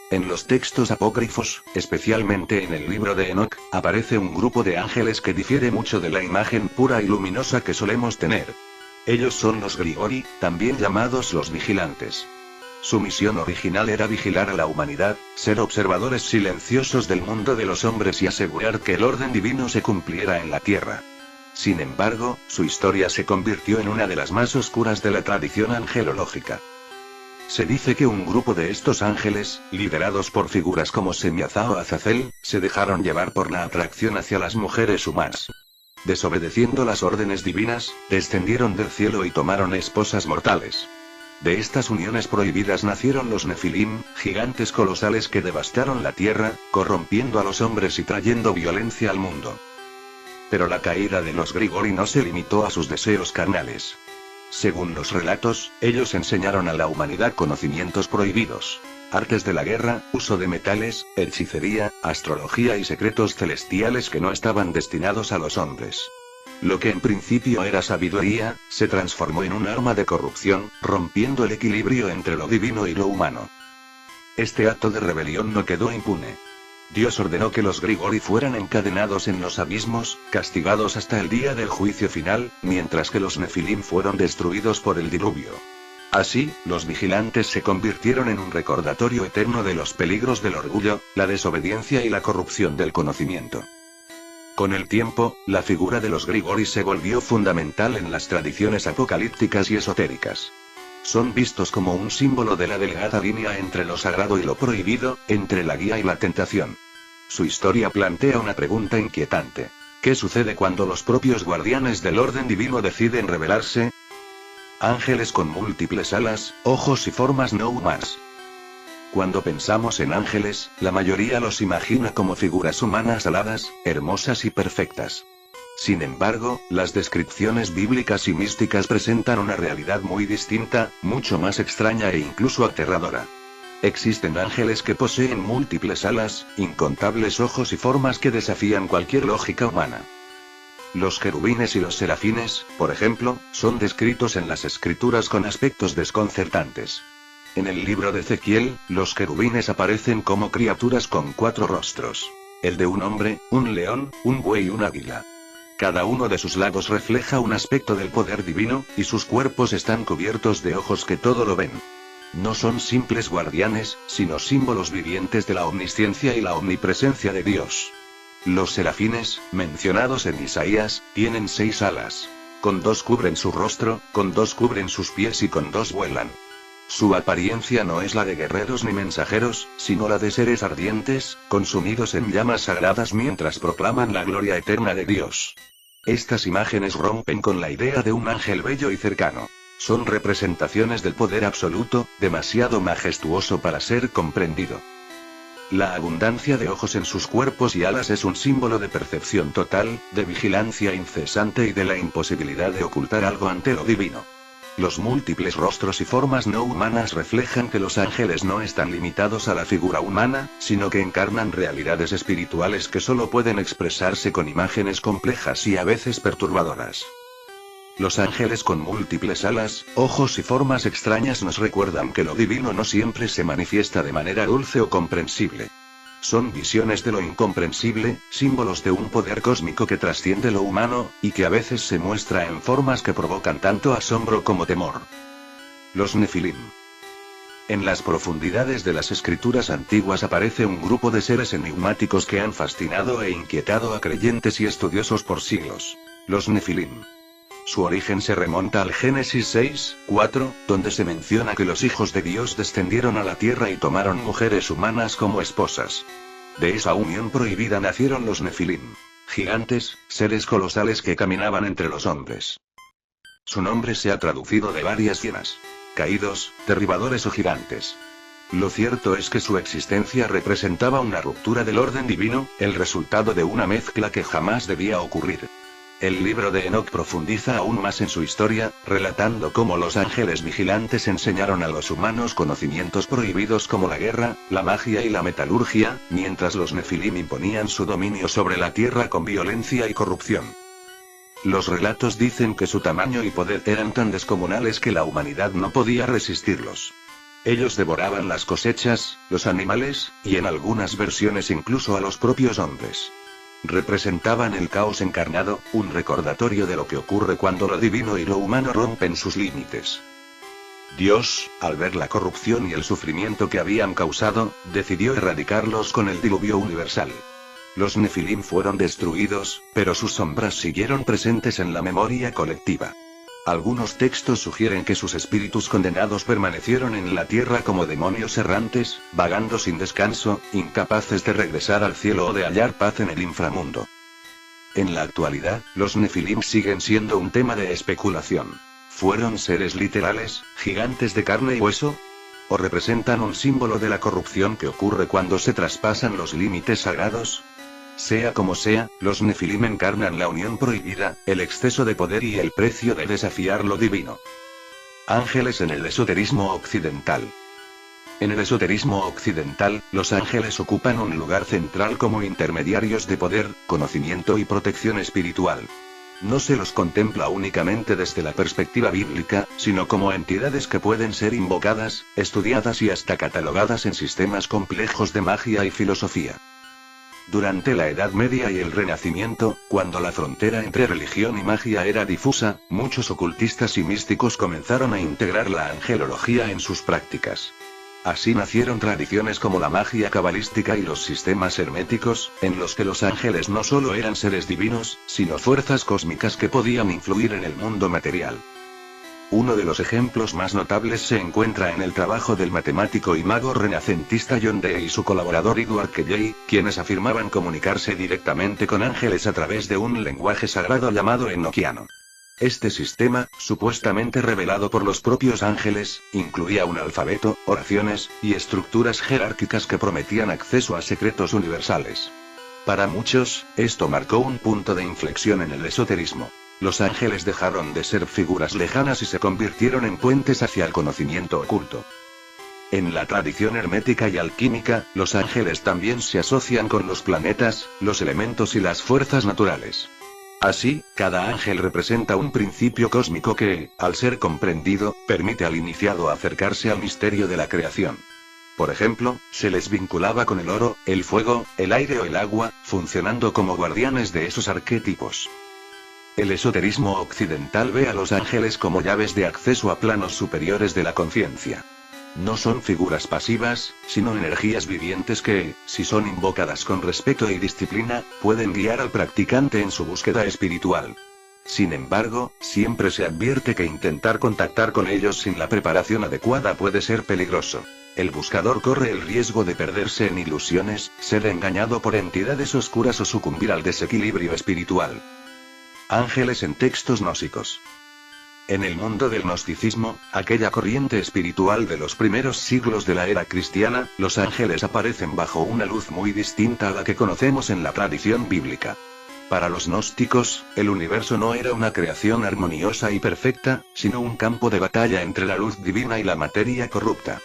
En los textos apócrifos, especialmente en el libro de Enoc, aparece un grupo de ángeles que difiere mucho de la imagen pura y luminosa que solemos tener. Ellos son los Grigori, también llamados los vigilantes. Su misión original era vigilar a la humanidad, ser observadores silenciosos del mundo de los hombres y asegurar que el orden divino se cumpliera en la tierra. Sin embargo, su historia se convirtió en una de las más oscuras de la tradición angelológica. Se dice que un grupo de estos ángeles, liderados por figuras como Semiazá o Azazel, se dejaron llevar por la atracción hacia las mujeres humanas. Desobedeciendo las órdenes divinas, descendieron del cielo y tomaron esposas mortales. De estas uniones prohibidas nacieron los Nefilim, gigantes colosales que devastaron la tierra, corrompiendo a los hombres y trayendo violencia al mundo. Pero la caída de los Grigori no se limitó a sus deseos carnales. Según los relatos, ellos enseñaron a la humanidad conocimientos prohibidos. Artes de la guerra, uso de metales, hechicería, astrología y secretos celestiales que no estaban destinados a los hombres. Lo que en principio era sabiduría, se transformó en un arma de corrupción, rompiendo el equilibrio entre lo divino y lo humano. Este acto de rebelión no quedó impune. Dios ordenó que los Grigori fueran encadenados en los abismos, castigados hasta el día del juicio final, mientras que los Nefilim fueron destruidos por el diluvio. Así, los vigilantes se convirtieron en un recordatorio eterno de los peligros del orgullo, la desobediencia y la corrupción del conocimiento. Con el tiempo, la figura de los Grigori se volvió fundamental en las tradiciones apocalípticas y esotéricas. Son vistos como un símbolo de la delgada línea entre lo sagrado y lo prohibido, entre la guía y la tentación. Su historia plantea una pregunta inquietante. ¿Qué sucede cuando los propios guardianes del orden divino deciden rebelarse? Ángeles con múltiples alas, ojos y formas no humanas. Cuando pensamos en ángeles, la mayoría los imagina como figuras humanas aladas, hermosas y perfectas. Sin embargo, las descripciones bíblicas y místicas presentan una realidad muy distinta, mucho más extraña e incluso aterradora. Existen ángeles que poseen múltiples alas, incontables ojos y formas que desafían cualquier lógica humana. Los querubines y los serafines, por ejemplo, son descritos en las escrituras con aspectos desconcertantes. En el libro de Ezequiel, los querubines aparecen como criaturas con 4 rostros. El de un hombre, un león, un buey y un águila. Cada uno de sus lados refleja un aspecto del poder divino, y sus cuerpos están cubiertos de ojos que todo lo ven. No son simples guardianes, sino símbolos vivientes de la omnisciencia y la omnipresencia de Dios. Los serafines, mencionados en Isaías, tienen 6 alas. Con 2 cubren su rostro, con 2 cubren sus pies y con 2 vuelan. Su apariencia no es la de guerreros ni mensajeros, sino la de seres ardientes, consumidos en llamas sagradas mientras proclaman la gloria eterna de Dios. Estas imágenes rompen con la idea de un ángel bello y cercano. Son representaciones del poder absoluto, demasiado majestuoso para ser comprendido. La abundancia de ojos en sus cuerpos y alas es un símbolo de percepción total, de vigilancia incesante y de la imposibilidad de ocultar algo ante lo divino. Los múltiples rostros y formas no humanas reflejan que los ángeles no están limitados a la figura humana, sino que encarnan realidades espirituales que solo pueden expresarse con imágenes complejas y a veces perturbadoras. Los ángeles con múltiples alas, ojos y formas extrañas nos recuerdan que lo divino no siempre se manifiesta de manera dulce o comprensible. Son visiones de lo incomprensible, símbolos de un poder cósmico que trasciende lo humano, y que a veces se muestra en formas que provocan tanto asombro como temor. Los Nefilim. En las profundidades de las escrituras antiguas aparece un grupo de seres enigmáticos que han fascinado e inquietado a creyentes y estudiosos por siglos. Los Nefilim. Su origen se remonta al Génesis 6:4, donde se menciona que los hijos de Dios descendieron a la tierra y tomaron mujeres humanas como esposas. De esa unión prohibida nacieron los Nefilim, gigantes, seres colosales que caminaban entre los hombres. Su nombre se ha traducido de varias formas: caídos, derribadores o gigantes. Lo cierto es que su existencia representaba una ruptura del orden divino, el resultado de una mezcla que jamás debía ocurrir. El libro de Enoc profundiza aún más en su historia, relatando cómo los ángeles vigilantes enseñaron a los humanos conocimientos prohibidos como la guerra, la magia y la metalurgia, mientras los Nefilim imponían su dominio sobre la tierra con violencia y corrupción. Los relatos dicen que su tamaño y poder eran tan descomunales que la humanidad no podía resistirlos. Ellos devoraban las cosechas, los animales, y en algunas versiones incluso a los propios hombres. Representaban el caos encarnado, un recordatorio de lo que ocurre cuando lo divino y lo humano rompen sus límites. Dios, al ver la corrupción y el sufrimiento que habían causado, decidió erradicarlos con el diluvio universal. Los Nefilim fueron destruidos, pero sus sombras siguieron presentes en la memoria colectiva. Algunos textos sugieren que sus espíritus condenados permanecieron en la tierra como demonios errantes, vagando sin descanso, incapaces de regresar al cielo o de hallar paz en el inframundo. En la actualidad, los Nefilim siguen siendo un tema de especulación. ¿Fueron seres literales, gigantes de carne y hueso? ¿O representan un símbolo de la corrupción que ocurre cuando se traspasan los límites sagrados? Sea como sea, los Nefilim encarnan la unión prohibida, el exceso de poder y el precio de desafiar lo divino. Ángeles en el esoterismo occidental. En el esoterismo occidental, los ángeles ocupan un lugar central como intermediarios de poder, conocimiento y protección espiritual. No se los contempla únicamente desde la perspectiva bíblica, sino como entidades que pueden ser invocadas, estudiadas y hasta catalogadas en sistemas complejos de magia y filosofía. Durante la Edad Media y el Renacimiento, cuando la frontera entre religión y magia era difusa, muchos ocultistas y místicos comenzaron a integrar la angelología en sus prácticas. Así nacieron tradiciones como la magia cabalística y los sistemas herméticos, en los que los ángeles no solo eran seres divinos, sino fuerzas cósmicas que podían influir en el mundo material. Uno de los ejemplos más notables se encuentra en el trabajo del matemático y mago renacentista John Dee y su colaborador Edward Kelley, quienes afirmaban comunicarse directamente con ángeles a través de un lenguaje sagrado llamado enoquiano. Este sistema, supuestamente revelado por los propios ángeles, incluía un alfabeto, oraciones, y estructuras jerárquicas que prometían acceso a secretos universales. Para muchos, esto marcó un punto de inflexión en el esoterismo. Los ángeles dejaron de ser figuras lejanas y se convirtieron en puentes hacia el conocimiento oculto. En la tradición hermética y alquímica, los ángeles también se asocian con los planetas, los elementos y las fuerzas naturales. Así, cada ángel representa un principio cósmico que, al ser comprendido, permite al iniciado acercarse al misterio de la creación. Por ejemplo, se les vinculaba con el oro, el fuego, el aire o el agua, funcionando como guardianes de esos arquetipos. El esoterismo occidental ve a los ángeles como llaves de acceso a planos superiores de la conciencia. No son figuras pasivas, sino energías vivientes que, si son invocadas con respeto y disciplina, pueden guiar al practicante en su búsqueda espiritual. Sin embargo, siempre se advierte que intentar contactar con ellos sin la preparación adecuada puede ser peligroso. El buscador corre el riesgo de perderse en ilusiones, ser engañado por entidades oscuras o sucumbir al desequilibrio espiritual. Ángeles en textos gnósticos. En el mundo del gnosticismo, aquella corriente espiritual de los primeros siglos de la era cristiana, los ángeles aparecen bajo una luz muy distinta a la que conocemos en la tradición bíblica. Para los gnósticos, el universo no era una creación armoniosa y perfecta, sino un campo de batalla entre la luz divina y la materia corrupta.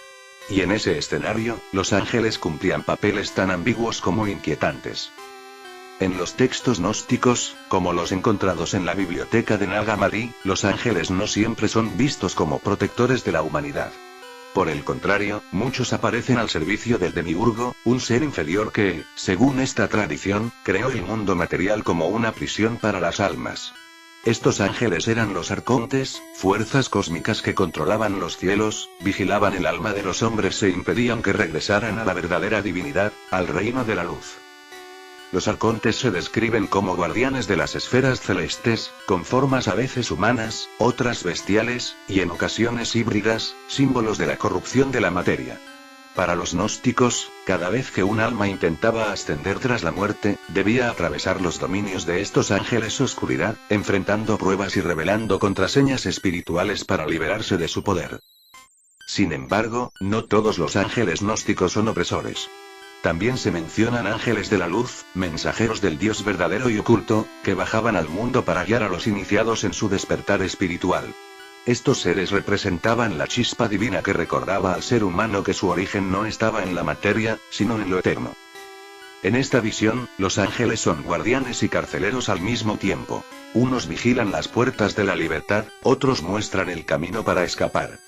Y en ese escenario, los ángeles cumplían papeles tan ambiguos como inquietantes. En los textos gnósticos, como los encontrados en la biblioteca de Nag Hammadi, los ángeles no siempre son vistos como protectores de la humanidad. Por el contrario, muchos aparecen al servicio del demiurgo, un ser inferior que, según esta tradición, creó el mundo material como una prisión para las almas. Estos ángeles eran los arcontes, fuerzas cósmicas que controlaban los cielos, vigilaban el alma de los hombres e impedían que regresaran a la verdadera divinidad, al reino de la luz. Los arcontes se describen como guardianes de las esferas celestes, con formas a veces humanas, otras bestiales, y en ocasiones híbridas, símbolos de la corrupción de la materia. Para los gnósticos, cada vez que un alma intentaba ascender tras la muerte, debía atravesar los dominios de estos ángeles oscuridad, enfrentando pruebas y revelando contraseñas espirituales para liberarse de su poder. Sin embargo, no todos los ángeles gnósticos son opresores. También se mencionan ángeles de la luz, mensajeros del Dios verdadero y oculto, que bajaban al mundo para guiar a los iniciados en su despertar espiritual. Estos seres representaban la chispa divina que recordaba al ser humano que su origen no estaba en la materia, sino en lo eterno. En esta visión, los ángeles son guardianes y carceleros al mismo tiempo. Unos vigilan las puertas de la libertad, otros muestran el camino para escapar.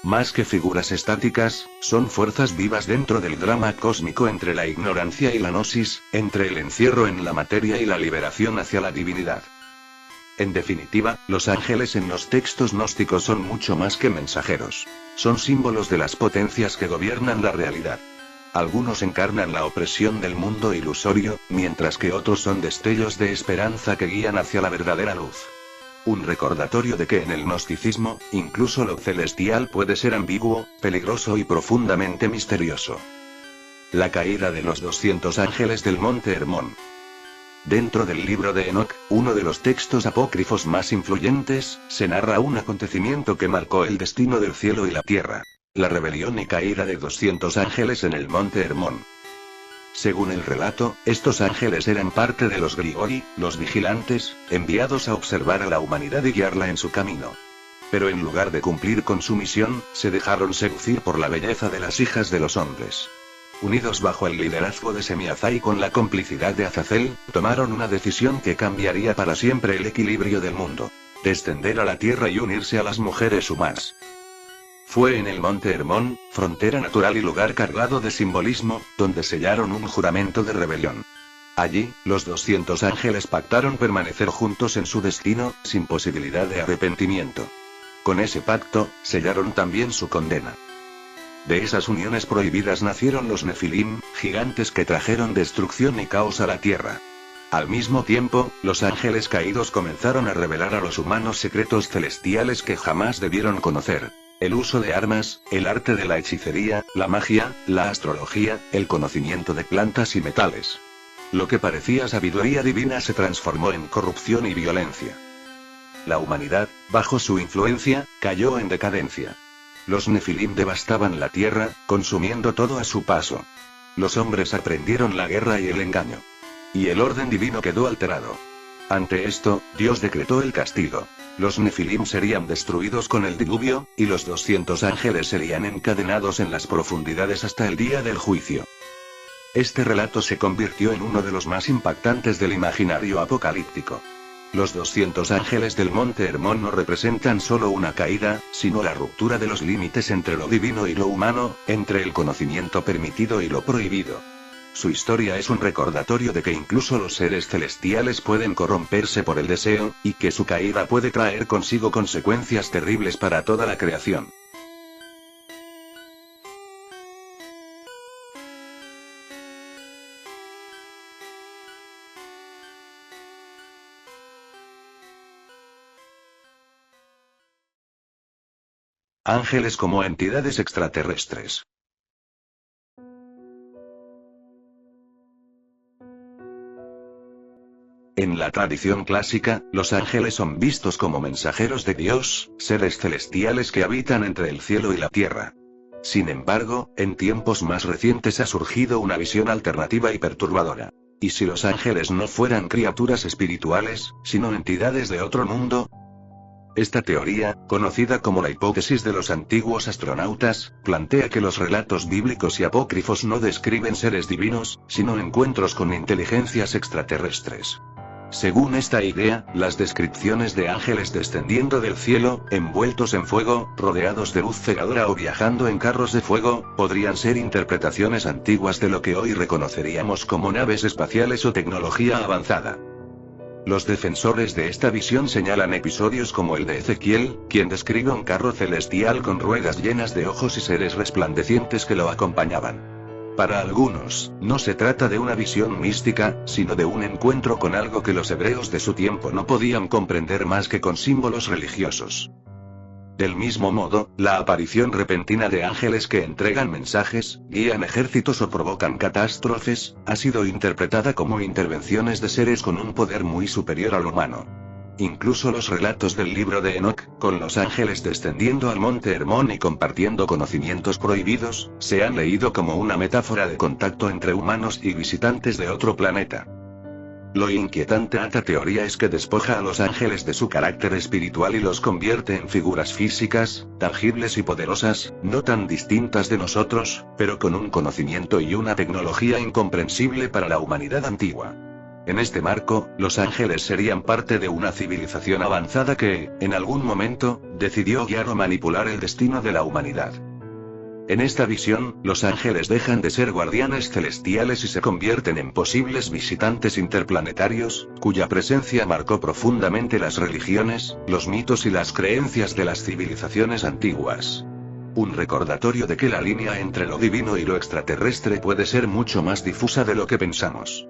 Más que figuras estáticas, son fuerzas vivas dentro del drama cósmico entre la ignorancia y la gnosis, entre el encierro en la materia y la liberación hacia la divinidad. En definitiva, los ángeles en los textos gnósticos son mucho más que mensajeros. Son símbolos de las potencias que gobiernan la realidad. Algunos encarnan la opresión del mundo ilusorio, mientras que otros son destellos de esperanza que guían hacia la verdadera luz. Un recordatorio de que en el gnosticismo, incluso lo celestial puede ser ambiguo, peligroso y profundamente misterioso. La caída de los 200 ángeles del Monte Hermón. Dentro del libro de Enoc, uno de los textos apócrifos más influyentes, se narra un acontecimiento que marcó el destino del cielo y la tierra. La rebelión y caída de 200 ángeles en el monte Hermón. Según el relato, estos ángeles eran parte de los Grigori, los vigilantes, enviados a observar a la humanidad y guiarla en su camino. Pero en lugar de cumplir con su misión, se dejaron seducir por la belleza de las hijas de los hombres. Unidos bajo el liderazgo de Semiazá y con la complicidad de Azazel, tomaron una decisión que cambiaría para siempre el equilibrio del mundo: descender a la tierra y unirse a las mujeres humanas. Fue en el monte Hermón, frontera natural y lugar cargado de simbolismo, donde sellaron un juramento de rebelión. Allí, los 200 ángeles pactaron permanecer juntos en su destino, sin posibilidad de arrepentimiento. Con ese pacto, sellaron también su condena. De esas uniones prohibidas nacieron los Nefilim, gigantes que trajeron destrucción y caos a la tierra. Al mismo tiempo, los ángeles caídos comenzaron a revelar a los humanos secretos celestiales que jamás debieron conocer: el uso de armas, el arte de la hechicería, la magia, la astrología, el conocimiento de plantas y metales. Lo que parecía sabiduría divina se transformó en corrupción y violencia. La humanidad, bajo su influencia, cayó en decadencia. Los Nefilim devastaban la tierra, consumiendo todo a su paso. Los hombres aprendieron la guerra y el engaño. Y el orden divino quedó alterado. Ante esto, Dios decretó el castigo. Los Nefilim serían destruidos con el diluvio, y los 200 ángeles serían encadenados en las profundidades hasta el día del juicio. Este relato se convirtió en uno de los más impactantes del imaginario apocalíptico. Los 200 ángeles del monte Hermón no representan solo una caída, sino la ruptura de los límites entre lo divino y lo humano, entre el conocimiento permitido y lo prohibido. Su historia es un recordatorio de que incluso los seres celestiales pueden corromperse por el deseo, y que su caída puede traer consigo consecuencias terribles para toda la creación. Ángeles como entidades extraterrestres. En la tradición clásica, los ángeles son vistos como mensajeros de Dios, seres celestiales que habitan entre el cielo y la tierra. Sin embargo, en tiempos más recientes ha surgido una visión alternativa y perturbadora. ¿Y si los ángeles no fueran criaturas espirituales, sino entidades de otro mundo? Esta teoría, conocida como la hipótesis de los antiguos astronautas, plantea que los relatos bíblicos y apócrifos no describen seres divinos, sino encuentros con inteligencias extraterrestres. Según esta idea, las descripciones de ángeles descendiendo del cielo, envueltos en fuego, rodeados de luz cegadora o viajando en carros de fuego, podrían ser interpretaciones antiguas de lo que hoy reconoceríamos como naves espaciales o tecnología avanzada. Los defensores de esta visión señalan episodios como el de Ezequiel, quien describe un carro celestial con ruedas llenas de ojos y seres resplandecientes que lo acompañaban. Para algunos, no se trata de una visión mística, sino de un encuentro con algo que los hebreos de su tiempo no podían comprender más que con símbolos religiosos. Del mismo modo, la aparición repentina de ángeles que entregan mensajes, guían ejércitos o provocan catástrofes, ha sido interpretada como intervenciones de seres con un poder muy superior al humano. Incluso los relatos del libro de Enoc, con los ángeles descendiendo al monte Hermón y compartiendo conocimientos prohibidos, se han leído como una metáfora de contacto entre humanos y visitantes de otro planeta. Lo inquietante de esta teoría es que despoja a los ángeles de su carácter espiritual y los convierte en figuras físicas, tangibles y poderosas, no tan distintas de nosotros, pero con un conocimiento y una tecnología incomprensible para la humanidad antigua. En este marco, los ángeles serían parte de una civilización avanzada que, en algún momento, decidió guiar o manipular el destino de la humanidad. En esta visión, los ángeles dejan de ser guardianes celestiales y se convierten en posibles visitantes interplanetarios, cuya presencia marcó profundamente las religiones, los mitos y las creencias de las civilizaciones antiguas. Un recordatorio de que la línea entre lo divino y lo extraterrestre puede ser mucho más difusa de lo que pensamos.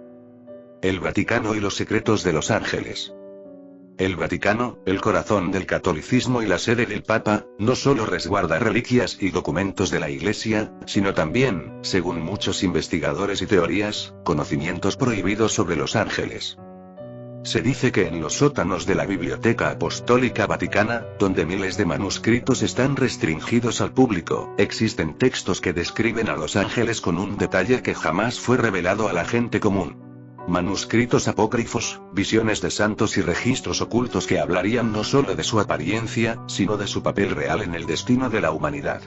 El Vaticano y los secretos de los ángeles. El Vaticano, el corazón del catolicismo y la sede del Papa, no solo resguarda reliquias y documentos de la Iglesia, sino también, según muchos investigadores y teorías, conocimientos prohibidos sobre los ángeles. Se dice que en los sótanos de la Biblioteca Apostólica Vaticana, donde miles de manuscritos están restringidos al público, existen textos que describen a los ángeles con un detalle que jamás fue revelado a la gente común. Manuscritos apócrifos, visiones de santos y registros ocultos que hablarían no solo de su apariencia, sino de su papel real en el destino de la humanidad.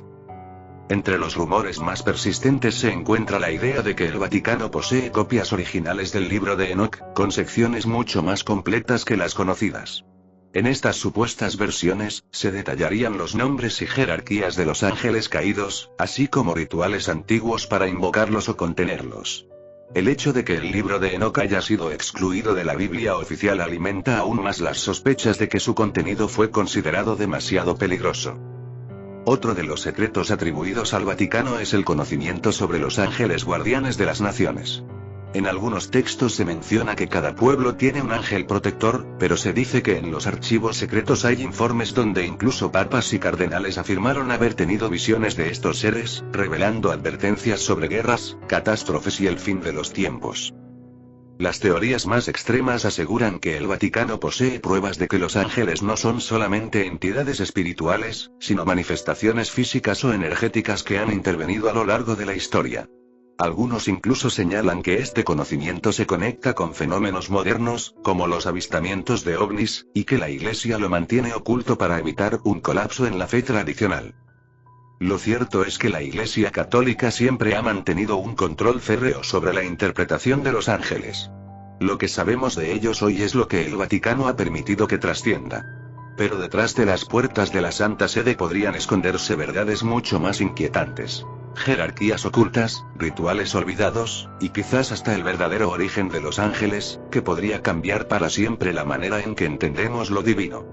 Entre los rumores más persistentes se encuentra la idea de que el Vaticano posee copias originales del libro de Enoch, con secciones mucho más completas que las conocidas. En estas supuestas versiones, se detallarían los nombres y jerarquías de los ángeles caídos, así como rituales antiguos para invocarlos o contenerlos. El hecho de que el libro de Enoch haya sido excluido de la Biblia oficial alimenta aún más las sospechas de que su contenido fue considerado demasiado peligroso. Otro de los secretos atribuidos al Vaticano es el conocimiento sobre los ángeles guardianes de las naciones. En algunos textos se menciona que cada pueblo tiene un ángel protector, pero se dice que en los archivos secretos hay informes donde incluso papas y cardenales afirmaron haber tenido visiones de estos seres, revelando advertencias sobre guerras, catástrofes y el fin de los tiempos. Las teorías más extremas aseguran que el Vaticano posee pruebas de que los ángeles no son solamente entidades espirituales, sino manifestaciones físicas o energéticas que han intervenido a lo largo de la historia. Algunos incluso señalan que este conocimiento se conecta con fenómenos modernos, como los avistamientos de ovnis, y que la Iglesia lo mantiene oculto para evitar un colapso en la fe tradicional. Lo cierto es que la Iglesia Católica siempre ha mantenido un control férreo sobre la interpretación de los ángeles. Lo que sabemos de ellos hoy es lo que el Vaticano ha permitido que trascienda. Pero detrás de las puertas de la Santa Sede podrían esconderse verdades mucho más inquietantes. Jerarquías ocultas, rituales olvidados, y quizás hasta el verdadero origen de los ángeles, que podría cambiar para siempre la manera en que entendemos lo divino.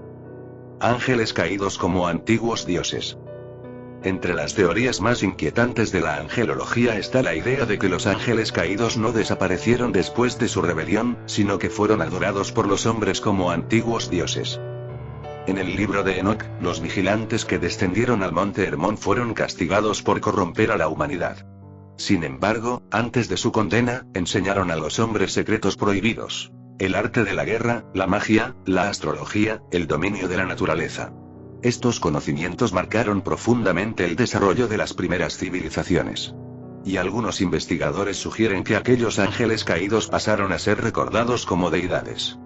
Ángeles caídos como antiguos dioses. Entre las teorías más inquietantes de la angelología está la idea de que los ángeles caídos no desaparecieron después de su rebelión, sino que fueron adorados por los hombres como antiguos dioses. En el libro de Enoch, los vigilantes que descendieron al monte Hermón fueron castigados por corromper a la humanidad. Sin embargo, antes de su condena, enseñaron a los hombres secretos prohibidos: el arte de la guerra, la magia, la astrología, el dominio de la naturaleza. Estos conocimientos marcaron profundamente el desarrollo de las primeras civilizaciones. Y algunos investigadores sugieren que aquellos ángeles caídos pasaron a ser recordados como deidades.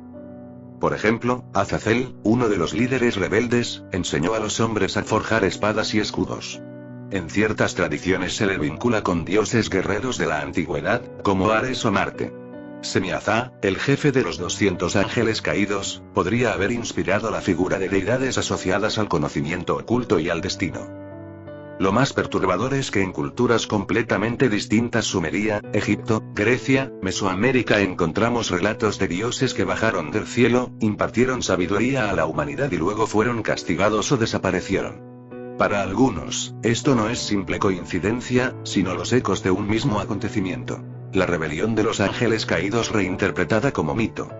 Por ejemplo, Azazel, uno de los líderes rebeldes, enseñó a los hombres a forjar espadas y escudos. En ciertas tradiciones se le vincula con dioses guerreros de la antigüedad, como Ares o Marte. Semiazá, el jefe de los 200 ángeles caídos, podría haber inspirado la figura de deidades asociadas al conocimiento oculto y al destino. Lo más perturbador es que en culturas completamente distintas, Sumeria, Egipto, Grecia, Mesoamérica, encontramos relatos de dioses que bajaron del cielo, impartieron sabiduría a la humanidad y luego fueron castigados o desaparecieron. Para algunos, esto no es simple coincidencia, sino los ecos de un mismo acontecimiento: la rebelión de los ángeles caídos reinterpretada como mito.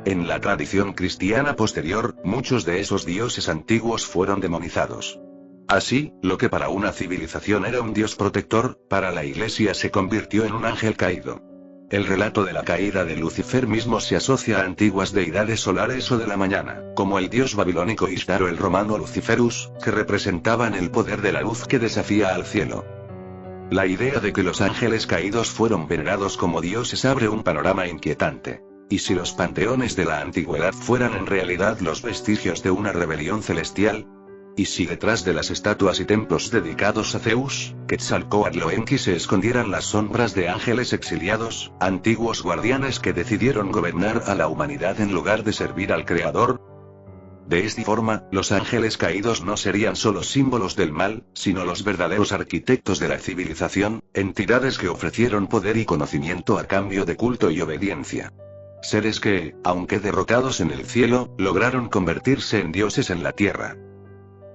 En la tradición cristiana posterior, muchos de esos dioses antiguos fueron demonizados. Así, lo que para una civilización era un dios protector, para la Iglesia se convirtió en un ángel caído. El relato de la caída de Lucifer mismo se asocia a antiguas deidades solares o de la mañana, como el dios babilónico Ishtar o el romano Luciferus, que representaban el poder de la luz que desafía al cielo. La idea de que los ángeles caídos fueron venerados como dioses abre un panorama inquietante. ¿Y si los panteones de la antigüedad fueran en realidad los vestigios de una rebelión celestial? ¿Y si detrás de las estatuas y templos dedicados a Zeus, Quetzalcóatl o Enki se escondieran las sombras de ángeles exiliados, antiguos guardianes que decidieron gobernar a la humanidad en lugar de servir al Creador? De esta forma, los ángeles caídos no serían solo símbolos del mal, sino los verdaderos arquitectos de la civilización, entidades que ofrecieron poder y conocimiento a cambio de culto y obediencia. Seres que, aunque derrotados en el cielo, lograron convertirse en dioses en la tierra.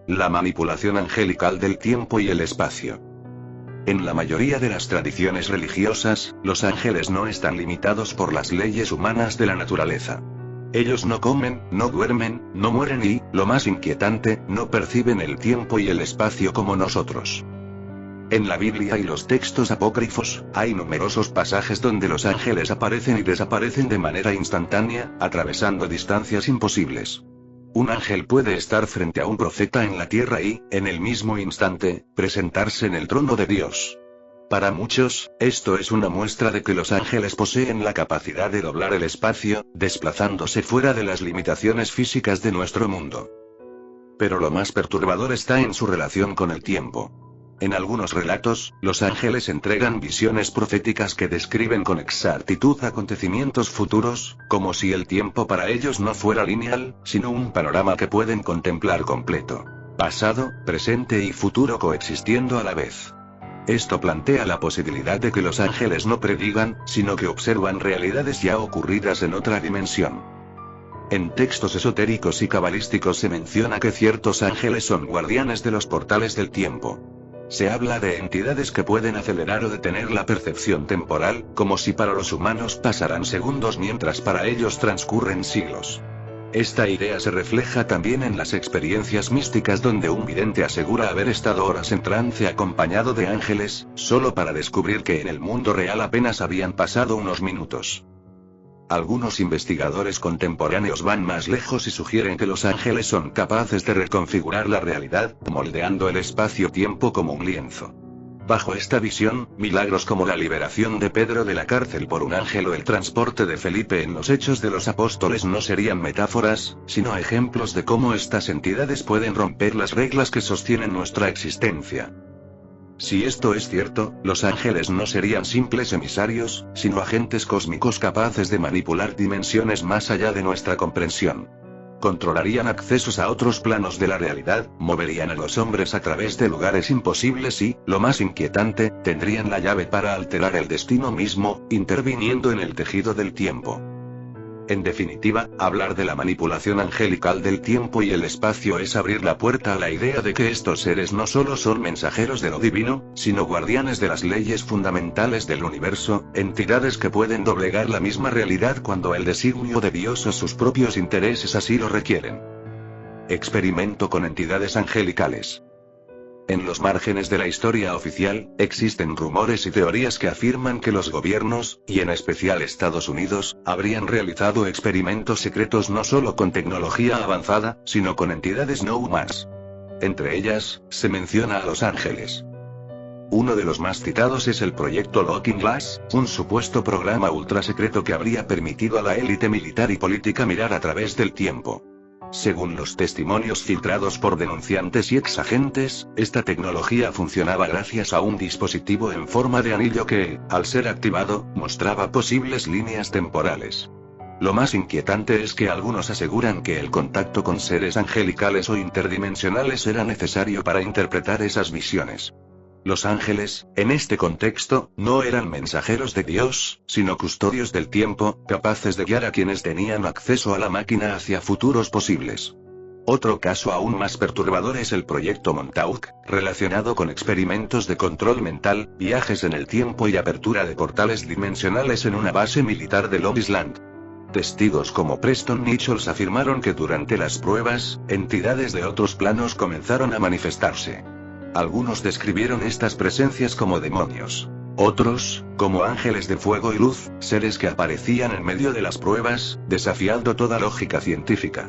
La manipulación angelical del tiempo y el espacio. En la mayoría de las tradiciones religiosas, los ángeles no están limitados por las leyes humanas de la naturaleza. Ellos no comen, no duermen, no mueren y, lo más inquietante, no perciben el tiempo y el espacio como nosotros. En la Biblia y los textos apócrifos, hay numerosos pasajes donde los ángeles aparecen y desaparecen de manera instantánea, atravesando distancias imposibles. Un ángel puede estar frente a un profeta en la tierra y, en el mismo instante, presentarse en el trono de Dios. Para muchos, esto es una muestra de que los ángeles poseen la capacidad de doblar el espacio, desplazándose fuera de las limitaciones físicas de nuestro mundo. Pero lo más perturbador está en su relación con el tiempo. En algunos relatos, los ángeles entregan visiones proféticas que describen con exactitud acontecimientos futuros, como si el tiempo para ellos no fuera lineal, sino un panorama que pueden contemplar completo. Pasado, presente y futuro coexistiendo a la vez. Esto plantea la posibilidad de que los ángeles no predigan, sino que observan realidades ya ocurridas en otra dimensión. En textos esotéricos y cabalísticos se menciona que ciertos ángeles son guardianes de los portales del tiempo. Se habla de entidades que pueden acelerar o detener la percepción temporal, como si para los humanos pasaran segundos mientras para ellos transcurren siglos. Esta idea se refleja también en las experiencias místicas donde un vidente asegura haber estado horas en trance acompañado de ángeles, solo para descubrir que en el mundo real apenas habían pasado unos minutos. Algunos investigadores contemporáneos van más lejos y sugieren que los ángeles son capaces de reconfigurar la realidad, moldeando el espacio-tiempo como un lienzo. Bajo esta visión, milagros como la liberación de Pedro de la cárcel por un ángel o el transporte de Felipe en los Hechos de los Apóstoles no serían metáforas, sino ejemplos de cómo estas entidades pueden romper las reglas que sostienen nuestra existencia. Si esto es cierto, los ángeles no serían simples emisarios, sino agentes cósmicos capaces de manipular dimensiones más allá de nuestra comprensión. Controlarían accesos a otros planos de la realidad, moverían a los hombres a través de lugares imposibles y, lo más inquietante, tendrían la llave para alterar el destino mismo, interviniendo en el tejido del tiempo. En definitiva, hablar de la manipulación angelical del tiempo y el espacio es abrir la puerta a la idea de que estos seres no solo son mensajeros de lo divino, sino guardianes de las leyes fundamentales del universo, entidades que pueden doblegar la misma realidad cuando el designio de Dios o sus propios intereses así lo requieren. Experimento con entidades angelicales. En los márgenes de la historia oficial, existen rumores y teorías que afirman que los gobiernos, y en especial Estados Unidos, habrían realizado experimentos secretos no solo con tecnología avanzada, sino con entidades no humanas. Entre ellas, se menciona a los ángeles. Uno de los más citados es el proyecto Looking Glass, un supuesto programa ultrasecreto que habría permitido a la élite militar y política mirar a través del tiempo. Según los testimonios filtrados por denunciantes y exagentes, esta tecnología funcionaba gracias a un dispositivo en forma de anillo que, al ser activado, mostraba posibles líneas temporales. Lo más inquietante es que algunos aseguran que el contacto con seres angelicales o interdimensionales era necesario para interpretar esas visiones. Los ángeles, en este contexto, no eran mensajeros de Dios, sino custodios del tiempo, capaces de guiar a quienes tenían acceso a la máquina hacia futuros posibles. Otro caso aún más perturbador es el proyecto Montauk, relacionado con experimentos de control mental, viajes en el tiempo y apertura de portales dimensionales en una base militar de Long Island. Testigos como Preston Nichols afirmaron que durante las pruebas, entidades de otros planos comenzaron a manifestarse. Algunos describieron estas presencias como demonios. Otros, como ángeles de fuego y luz, seres que aparecían en medio de las pruebas, desafiando toda lógica científica.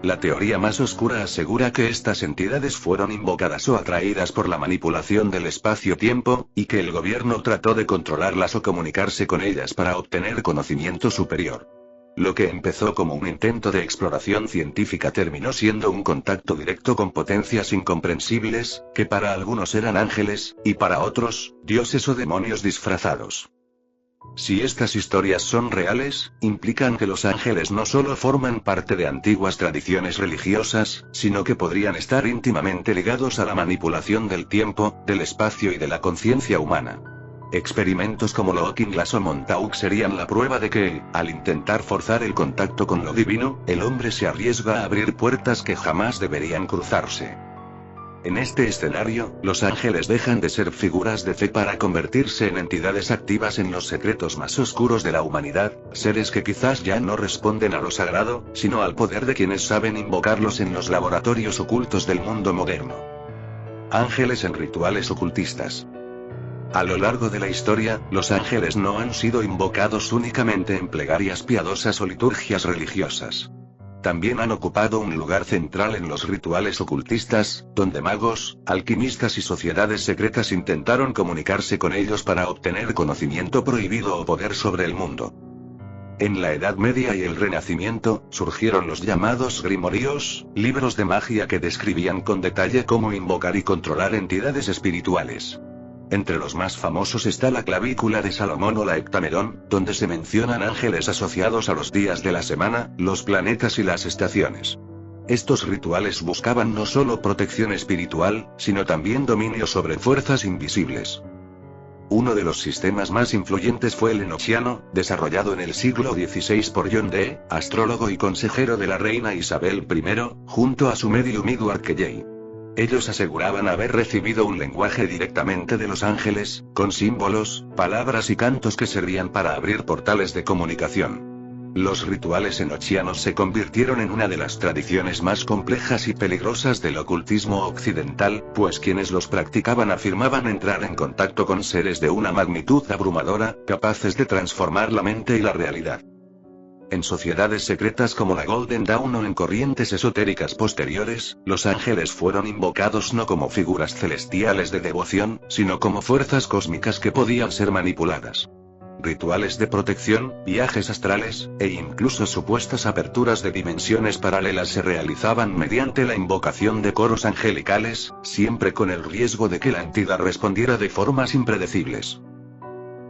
La teoría más oscura asegura que estas entidades fueron invocadas o atraídas por la manipulación del espacio-tiempo, y que el gobierno trató de controlarlas o comunicarse con ellas para obtener conocimiento superior. Lo que empezó como un intento de exploración científica terminó siendo un contacto directo con potencias incomprensibles, que para algunos eran ángeles, y para otros, dioses o demonios disfrazados. Si estas historias son reales, implican que los ángeles no solo forman parte de antiguas tradiciones religiosas, sino que podrían estar íntimamente ligados a la manipulación del tiempo, del espacio y de la conciencia humana. Experimentos como Looking Glass o Montauk serían la prueba de que, al intentar forzar el contacto con lo divino, el hombre se arriesga a abrir puertas que jamás deberían cruzarse. En este escenario, los ángeles dejan de ser figuras de fe para convertirse en entidades activas en los secretos más oscuros de la humanidad, seres que quizás ya no responden a lo sagrado, sino al poder de quienes saben invocarlos en los laboratorios ocultos del mundo moderno. Ángeles en rituales ocultistas. A lo largo de la historia, los ángeles no han sido invocados únicamente en plegarias piadosas o liturgias religiosas. También han ocupado un lugar central en los rituales ocultistas, donde magos, alquimistas y sociedades secretas intentaron comunicarse con ellos para obtener conocimiento prohibido o poder sobre el mundo. En la Edad Media y el Renacimiento, surgieron los llamados grimorios, libros de magia que describían con detalle cómo invocar y controlar entidades espirituales. Entre los más famosos está la clavícula de Salomón o la Heptamerón, donde se mencionan ángeles asociados a los días de la semana, los planetas y las estaciones. Estos rituales buscaban no solo protección espiritual, sino también dominio sobre fuerzas invisibles. Uno de los sistemas más influyentes fue el enochiano, desarrollado en el siglo XVI por John Dee, astrólogo y consejero de la reina Isabel I, junto a su medium Edward Kelly. Ellos aseguraban haber recibido un lenguaje directamente de los ángeles, con símbolos, palabras y cantos que servían para abrir portales de comunicación. Los rituales enochianos se convirtieron en una de las tradiciones más complejas y peligrosas del ocultismo occidental, pues quienes los practicaban afirmaban entrar en contacto con seres de una magnitud abrumadora, capaces de transformar la mente y la realidad. En sociedades secretas como la Golden Dawn o en corrientes esotéricas posteriores, los ángeles fueron invocados no como figuras celestiales de devoción, sino como fuerzas cósmicas que podían ser manipuladas. Rituales de protección, viajes astrales, e incluso supuestas aperturas de dimensiones paralelas se realizaban mediante la invocación de coros angelicales, siempre con el riesgo de que la entidad respondiera de formas impredecibles.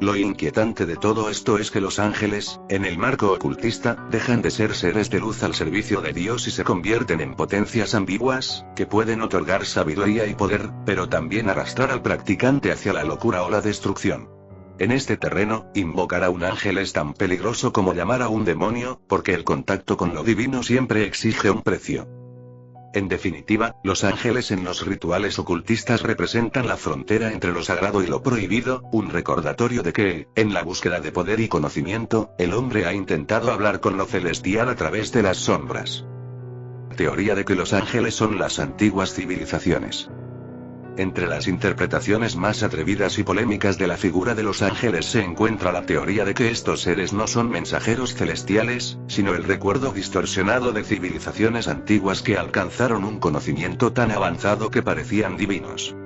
Lo inquietante de todo esto es que los ángeles, en el marco ocultista, dejan de ser seres de luz al servicio de Dios y se convierten en potencias ambiguas, que pueden otorgar sabiduría y poder, pero también arrastrar al practicante hacia la locura o la destrucción. En este terreno, invocar a un ángel es tan peligroso como llamar a un demonio, porque el contacto con lo divino siempre exige un precio. En definitiva, los ángeles en los rituales ocultistas representan la frontera entre lo sagrado y lo prohibido, un recordatorio de que, en la búsqueda de poder y conocimiento, el hombre ha intentado hablar con lo celestial a través de las sombras. Teoría de que los ángeles son las antiguas civilizaciones. Entre las interpretaciones más atrevidas y polémicas de la figura de los ángeles se encuentra la teoría de que estos seres no son mensajeros celestiales, sino el recuerdo distorsionado de civilizaciones antiguas que alcanzaron un conocimiento tan avanzado que parecían divinos.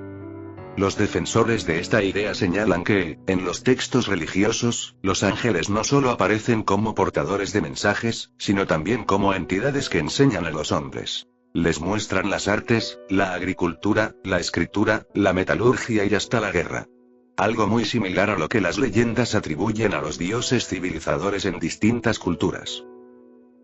Los defensores de esta idea señalan que, en los textos religiosos, los ángeles no solo aparecen como portadores de mensajes, sino también como entidades que enseñan a los hombres. Les muestran las artes, la agricultura, la escritura, la metalurgia y hasta la guerra. Algo muy similar a lo que las leyendas atribuyen a los dioses civilizadores en distintas culturas.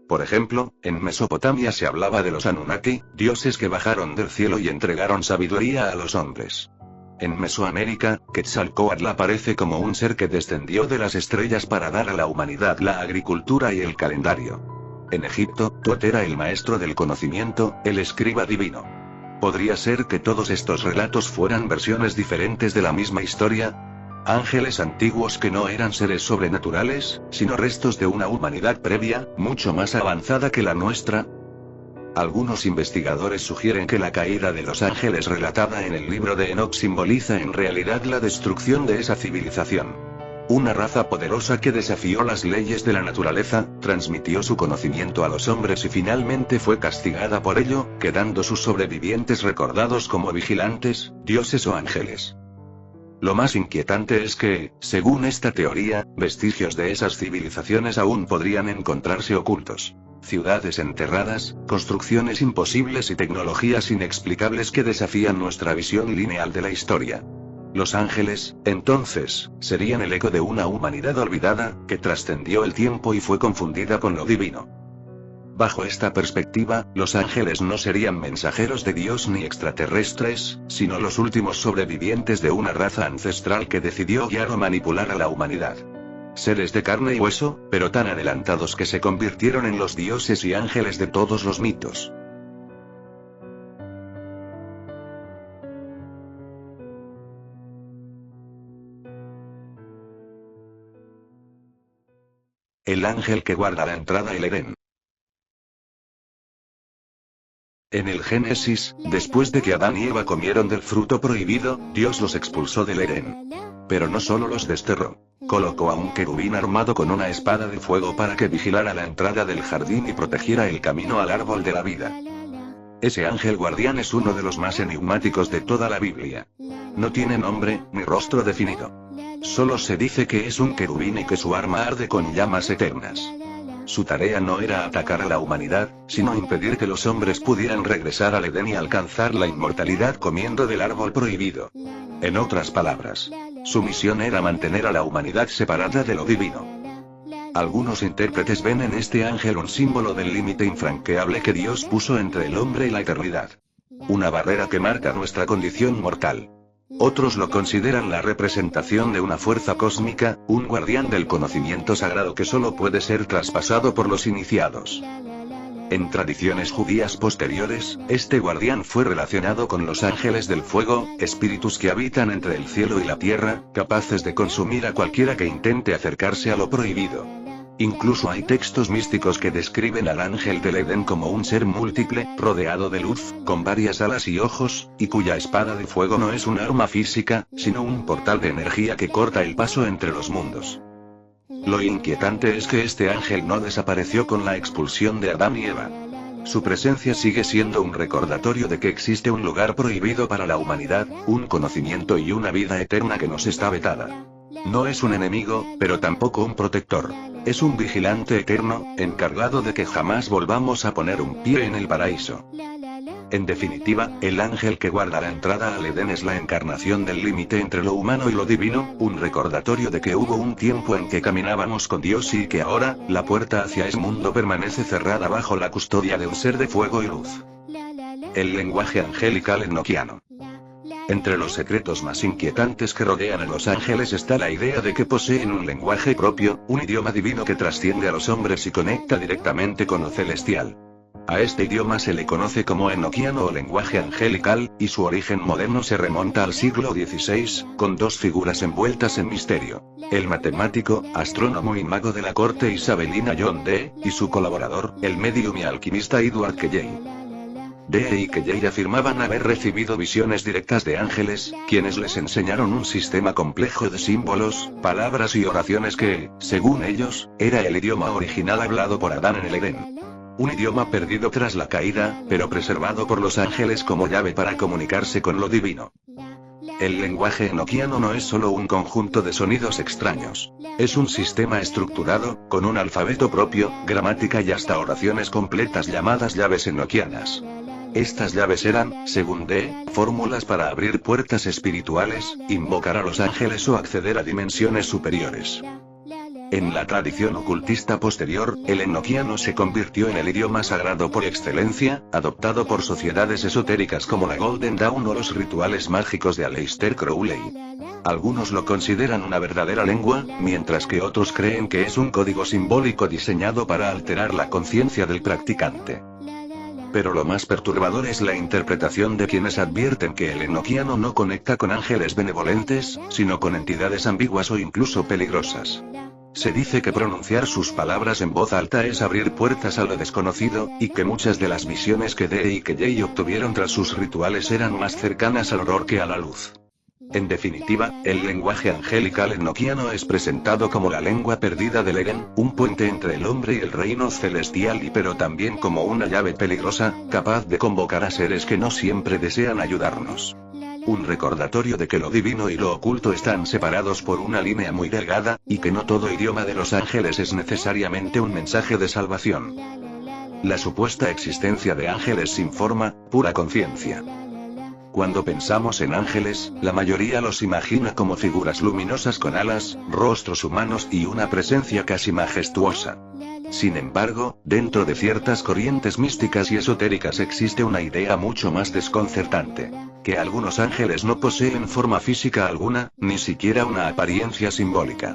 Por ejemplo, en Mesopotamia se hablaba de los Anunnaki, dioses que bajaron del cielo y entregaron sabiduría a los hombres. En Mesoamérica, Quetzalcóatl aparece como un ser que descendió de las estrellas para dar a la humanidad la agricultura y el calendario. En Egipto, Tot era el maestro del conocimiento, el escriba divino. ¿Podría ser que todos estos relatos fueran versiones diferentes de la misma historia? Ángeles antiguos que no eran seres sobrenaturales, sino restos de una humanidad previa, mucho más avanzada que la nuestra. Algunos investigadores sugieren que la caída de los ángeles relatada en el libro de Enoch simboliza en realidad la destrucción de esa civilización. Una raza poderosa que desafió las leyes de la naturaleza, transmitió su conocimiento a los hombres y finalmente fue castigada por ello, quedando sus sobrevivientes recordados como vigilantes, dioses o ángeles. Lo más inquietante es que, según esta teoría, vestigios de esas civilizaciones aún podrían encontrarse ocultos. Ciudades enterradas, construcciones imposibles y tecnologías inexplicables que desafían nuestra visión lineal de la historia. Los ángeles, entonces, serían el eco de una humanidad olvidada, que trascendió el tiempo y fue confundida con lo divino. Bajo esta perspectiva, los ángeles no serían mensajeros de Dios ni extraterrestres, sino los últimos sobrevivientes de una raza ancestral que decidió guiar o manipular a la humanidad. Seres de carne y hueso, pero tan adelantados que se convirtieron en los dioses y ángeles de todos los mitos. El ángel que guarda la entrada al Edén. En el Génesis, después de que Adán y Eva comieron del fruto prohibido, Dios los expulsó del Edén. Pero no solo los desterró. Colocó a un querubín armado con una espada de fuego para que vigilara la entrada del jardín y protegiera el camino al árbol de la vida. Ese ángel guardián es uno de los más enigmáticos de toda la Biblia. No tiene nombre, ni rostro definido. Solo se dice que es un querubín y que su arma arde con llamas eternas. Su tarea no era atacar a la humanidad, sino impedir que los hombres pudieran regresar al Edén y alcanzar la inmortalidad comiendo del árbol prohibido. En otras palabras, su misión era mantener a la humanidad separada de lo divino. Algunos intérpretes ven en este ángel un símbolo del límite infranqueable que Dios puso entre el hombre y la eternidad. Una barrera que marca nuestra condición mortal. Otros lo consideran la representación de una fuerza cósmica, un guardián del conocimiento sagrado que solo puede ser traspasado por los iniciados. En tradiciones judías posteriores, este guardián fue relacionado con los ángeles del fuego, espíritus que habitan entre el cielo y la tierra, capaces de consumir a cualquiera que intente acercarse a lo prohibido. Incluso hay textos místicos que describen al ángel del Edén como un ser múltiple, rodeado de luz, con varias alas y ojos, y cuya espada de fuego no es un arma física, sino un portal de energía que corta el paso entre los mundos. Lo inquietante es que este ángel no desapareció con la expulsión de Adán y Eva. Su presencia sigue siendo un recordatorio de que existe un lugar prohibido para la humanidad, un conocimiento y una vida eterna que nos está vetada. No es un enemigo, pero tampoco un protector. Es un vigilante eterno, encargado de que jamás volvamos a poner un pie en el paraíso. En definitiva, el ángel que guarda la entrada al Edén es la encarnación del límite entre lo humano y lo divino, un recordatorio de que hubo un tiempo en que caminábamos con Dios y que ahora, la puerta hacia ese mundo permanece cerrada bajo la custodia de un ser de fuego y luz. El lenguaje angelical enoquiano. Entre los secretos más inquietantes que rodean a los ángeles está la idea de que poseen un lenguaje propio, un idioma divino que trasciende a los hombres y conecta directamente con lo celestial. A este idioma se le conoce como enoquiano o lenguaje angelical, y su origen moderno se remonta al siglo XVI, con dos figuras envueltas en misterio: el matemático, astrónomo y mago de la corte isabelina John Dee, y su colaborador, el médium y alquimista Edward Kelley. Dee y Kelley afirmaban haber recibido visiones directas de ángeles, quienes les enseñaron un sistema complejo de símbolos, palabras y oraciones que, según ellos, era el idioma original hablado por Adán en el Edén. Un idioma perdido tras la caída, pero preservado por los ángeles como llave para comunicarse con lo divino. El lenguaje enoquiano no es solo un conjunto de sonidos extraños. Es un sistema estructurado, con un alfabeto propio, gramática y hasta oraciones completas llamadas llaves enoquianas. Estas llaves eran, según Dee, fórmulas para abrir puertas espirituales, invocar a los ángeles o acceder a dimensiones superiores. En la tradición ocultista posterior, el enoquiano se convirtió en el idioma sagrado por excelencia, adoptado por sociedades esotéricas como la Golden Dawn o los rituales mágicos de Aleister Crowley. Algunos lo consideran una verdadera lengua, mientras que otros creen que es un código simbólico diseñado para alterar la conciencia del practicante. Pero lo más perturbador es la interpretación de quienes advierten que el enoquiano no conecta con ángeles benevolentes, sino con entidades ambiguas o incluso peligrosas. Se dice que pronunciar sus palabras en voz alta es abrir puertas a lo desconocido, y que muchas de las visiones que Dee y Kelley obtuvieron tras sus rituales eran más cercanas al horror que a la luz. En definitiva, el lenguaje angelical enoquiano es presentado como la lengua perdida del Edén, un puente entre el hombre y el reino celestial pero también como una llave peligrosa, capaz de convocar a seres que no siempre desean ayudarnos. Un recordatorio de que lo divino y lo oculto están separados por una línea muy delgada, y que no todo idioma de los ángeles es necesariamente un mensaje de salvación. La supuesta existencia de ángeles sin forma, pura conciencia. Cuando pensamos en ángeles, la mayoría los imagina como figuras luminosas con alas, rostros humanos y una presencia casi majestuosa. Sin embargo, dentro de ciertas corrientes místicas y esotéricas existe una idea mucho más desconcertante: que algunos ángeles no poseen forma física alguna, ni siquiera una apariencia simbólica.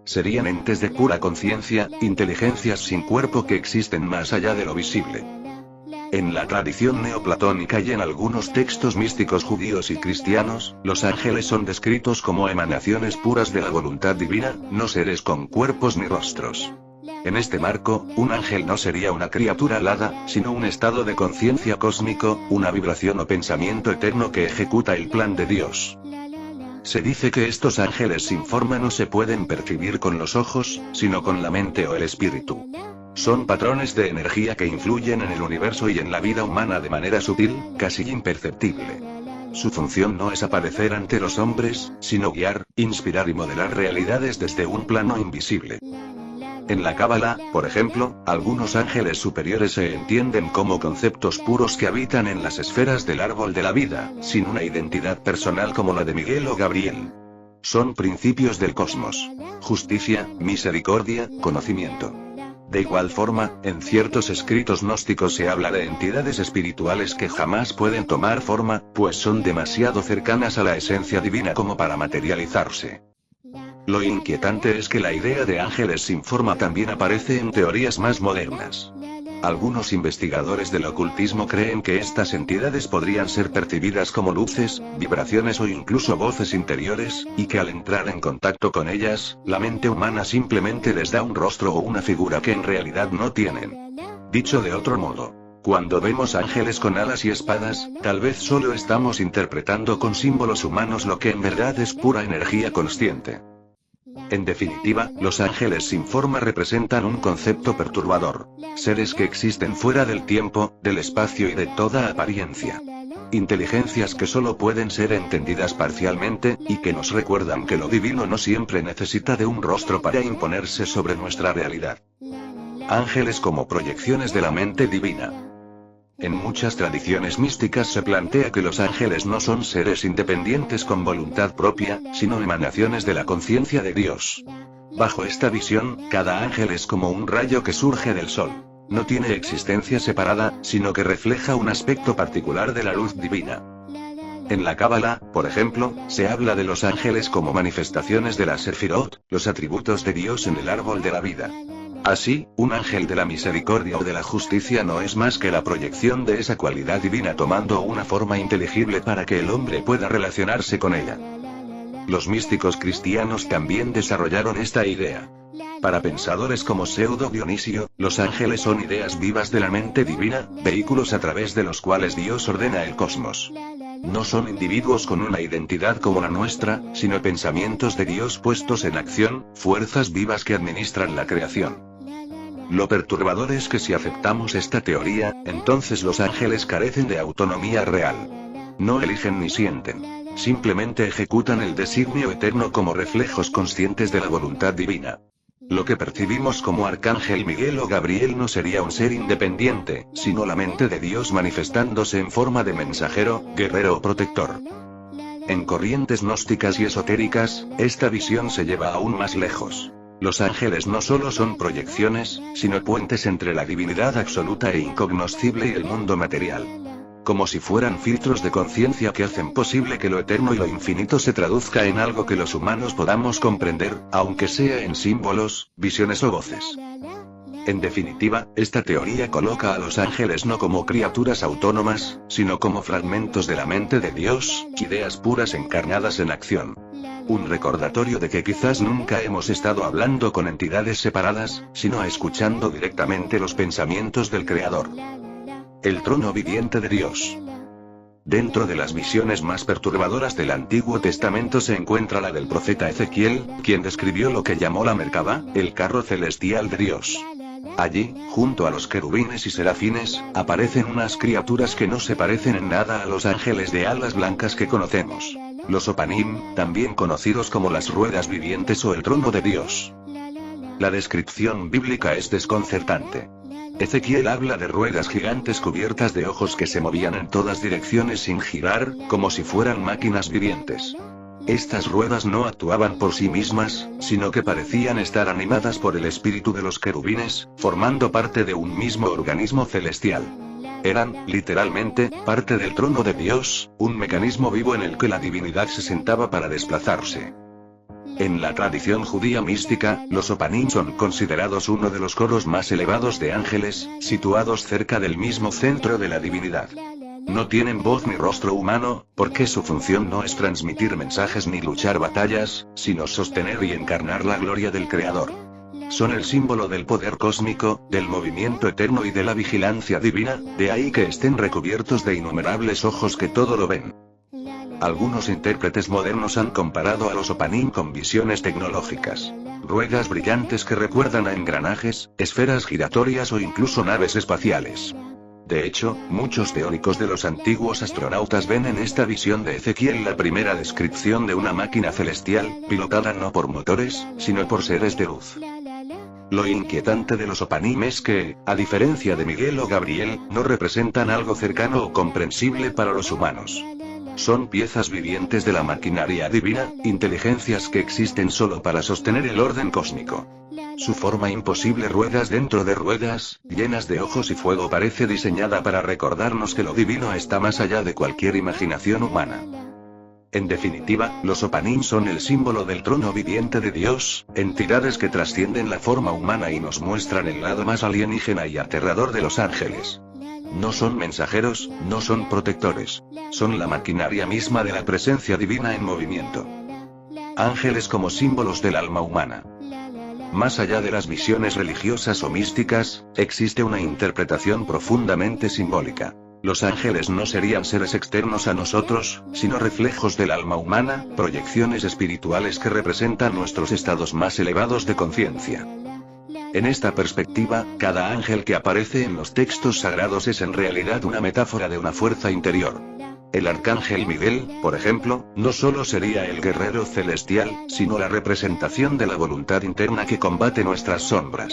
Serían entes de pura conciencia, inteligencias sin cuerpo que existen más allá de lo visible. En la tradición neoplatónica y en algunos textos místicos judíos y cristianos, los ángeles son descritos como emanaciones puras de la voluntad divina, no seres con cuerpos ni rostros. En este marco, un ángel no sería una criatura alada, sino un estado de conciencia cósmico, una vibración o pensamiento eterno que ejecuta el plan de Dios. Se dice que estos ángeles sin forma no se pueden percibir con los ojos, sino con la mente o el espíritu. Son patrones de energía que influyen en el universo y en la vida humana de manera sutil, casi imperceptible. Su función no es aparecer ante los hombres, sino guiar, inspirar y modelar realidades desde un plano invisible. En la Cábala, por ejemplo, algunos ángeles superiores se entienden como conceptos puros que habitan en las esferas del árbol de la vida, sin una identidad personal como la de Miguel o Gabriel. Son principios del cosmos: justicia, misericordia, conocimiento. De igual forma, en ciertos escritos gnósticos se habla de entidades espirituales que jamás pueden tomar forma, pues son demasiado cercanas a la esencia divina como para materializarse. Lo inquietante es que la idea de ángeles sin forma también aparece en teorías más modernas. Algunos investigadores del ocultismo creen que estas entidades podrían ser percibidas como luces, vibraciones o incluso voces interiores, y que al entrar en contacto con ellas, la mente humana simplemente les da un rostro o una figura que en realidad no tienen. Dicho de otro modo, cuando vemos ángeles con alas y espadas, tal vez solo estamos interpretando con símbolos humanos lo que en verdad es pura energía consciente. En definitiva, los ángeles sin forma representan un concepto perturbador. Seres que existen fuera del tiempo, del espacio y de toda apariencia. Inteligencias que solo pueden ser entendidas parcialmente, y que nos recuerdan que lo divino no siempre necesita de un rostro para imponerse sobre nuestra realidad. Ángeles como proyecciones de la mente divina. En muchas tradiciones místicas se plantea que los ángeles no son seres independientes con voluntad propia, sino emanaciones de la conciencia de Dios. Bajo esta visión, cada ángel es como un rayo que surge del sol. No tiene existencia separada, sino que refleja un aspecto particular de la luz divina. En la Cábala, por ejemplo, se habla de los ángeles como manifestaciones de la Sefirot, los atributos de Dios en el árbol de la vida. Así, un ángel de la misericordia o de la justicia no es más que la proyección de esa cualidad divina tomando una forma inteligible para que el hombre pueda relacionarse con ella. Los místicos cristianos también desarrollaron esta idea. Para pensadores como Pseudo Dionisio, los ángeles son ideas vivas de la mente divina, vehículos a través de los cuales Dios ordena el cosmos. No son individuos con una identidad como la nuestra, sino pensamientos de Dios puestos en acción, fuerzas vivas que administran la creación. Lo perturbador es que si aceptamos esta teoría, entonces los ángeles carecen de autonomía real. No eligen ni sienten. Simplemente ejecutan el designio eterno como reflejos conscientes de la voluntad divina. Lo que percibimos como Arcángel Miguel o Gabriel no sería un ser independiente, sino la mente de Dios manifestándose en forma de mensajero, guerrero o protector. En corrientes gnósticas y esotéricas, esta visión se lleva aún más lejos. Los ángeles no solo son proyecciones, sino puentes entre la divinidad absoluta e incognoscible y el mundo material. Como si fueran filtros de conciencia que hacen posible que lo eterno y lo infinito se traduzca en algo que los humanos podamos comprender, aunque sea en símbolos, visiones o voces. En definitiva, esta teoría coloca a los ángeles no como criaturas autónomas, sino como fragmentos de la mente de Dios, ideas puras encarnadas en acción. Un recordatorio de que quizás nunca hemos estado hablando con entidades separadas, sino escuchando directamente los pensamientos del Creador. El trono viviente de Dios. Dentro de las visiones más perturbadoras del Antiguo Testamento se encuentra la del profeta Ezequiel, quien describió lo que llamó la Merkabá, el carro celestial de Dios. Allí, junto a los querubines y serafines, aparecen unas criaturas que no se parecen en nada a los ángeles de alas blancas que conocemos. Los Opanim, también conocidos como las ruedas vivientes o el trono de Dios. La descripción bíblica es desconcertante. Ezequiel habla de ruedas gigantes cubiertas de ojos que se movían en todas direcciones sin girar, como si fueran máquinas vivientes. Estas ruedas no actuaban por sí mismas, sino que parecían estar animadas por el espíritu de los querubines, formando parte de un mismo organismo celestial. Eran, literalmente, parte del trono de Dios, un mecanismo vivo en el que la divinidad se sentaba para desplazarse. En la tradición judía mística, los Opanim son considerados uno de los coros más elevados de ángeles, situados cerca del mismo centro de la divinidad. No tienen voz ni rostro humano, porque su función no es transmitir mensajes ni luchar batallas, sino sostener y encarnar la gloria del Creador. Son el símbolo del poder cósmico, del movimiento eterno y de la vigilancia divina, de ahí que estén recubiertos de innumerables ojos que todo lo ven. Algunos intérpretes modernos han comparado a los Opanim con visiones tecnológicas. Ruedas brillantes que recuerdan a engranajes, esferas giratorias o incluso naves espaciales. De hecho, muchos teóricos de los antiguos astronautas ven en esta visión de Ezequiel la primera descripción de una máquina celestial, pilotada no por motores, sino por seres de luz. Lo inquietante de los Opanim es que, a diferencia de Miguel o Gabriel, no representan algo cercano o comprensible para los humanos. Son piezas vivientes de la maquinaria divina, inteligencias que existen solo para sostener el orden cósmico. Su forma imposible, ruedas dentro de ruedas, llenas de ojos y fuego, parece diseñada para recordarnos que lo divino está más allá de cualquier imaginación humana. En definitiva, los Opanim son el símbolo del trono viviente de Dios, entidades que trascienden la forma humana y nos muestran el lado más alienígena y aterrador de los ángeles. No son mensajeros, no son protectores. Son la maquinaria misma de la presencia divina en movimiento. Ángeles como símbolos del alma humana. Más allá de las visiones religiosas o místicas, existe una interpretación profundamente simbólica. Los ángeles no serían seres externos a nosotros, sino reflejos del alma humana, proyecciones espirituales que representan nuestros estados más elevados de conciencia. En esta perspectiva, cada ángel que aparece en los textos sagrados es en realidad una metáfora de una fuerza interior. El arcángel Miguel, por ejemplo, no solo sería el guerrero celestial, sino la representación de la voluntad interna que combate nuestras sombras.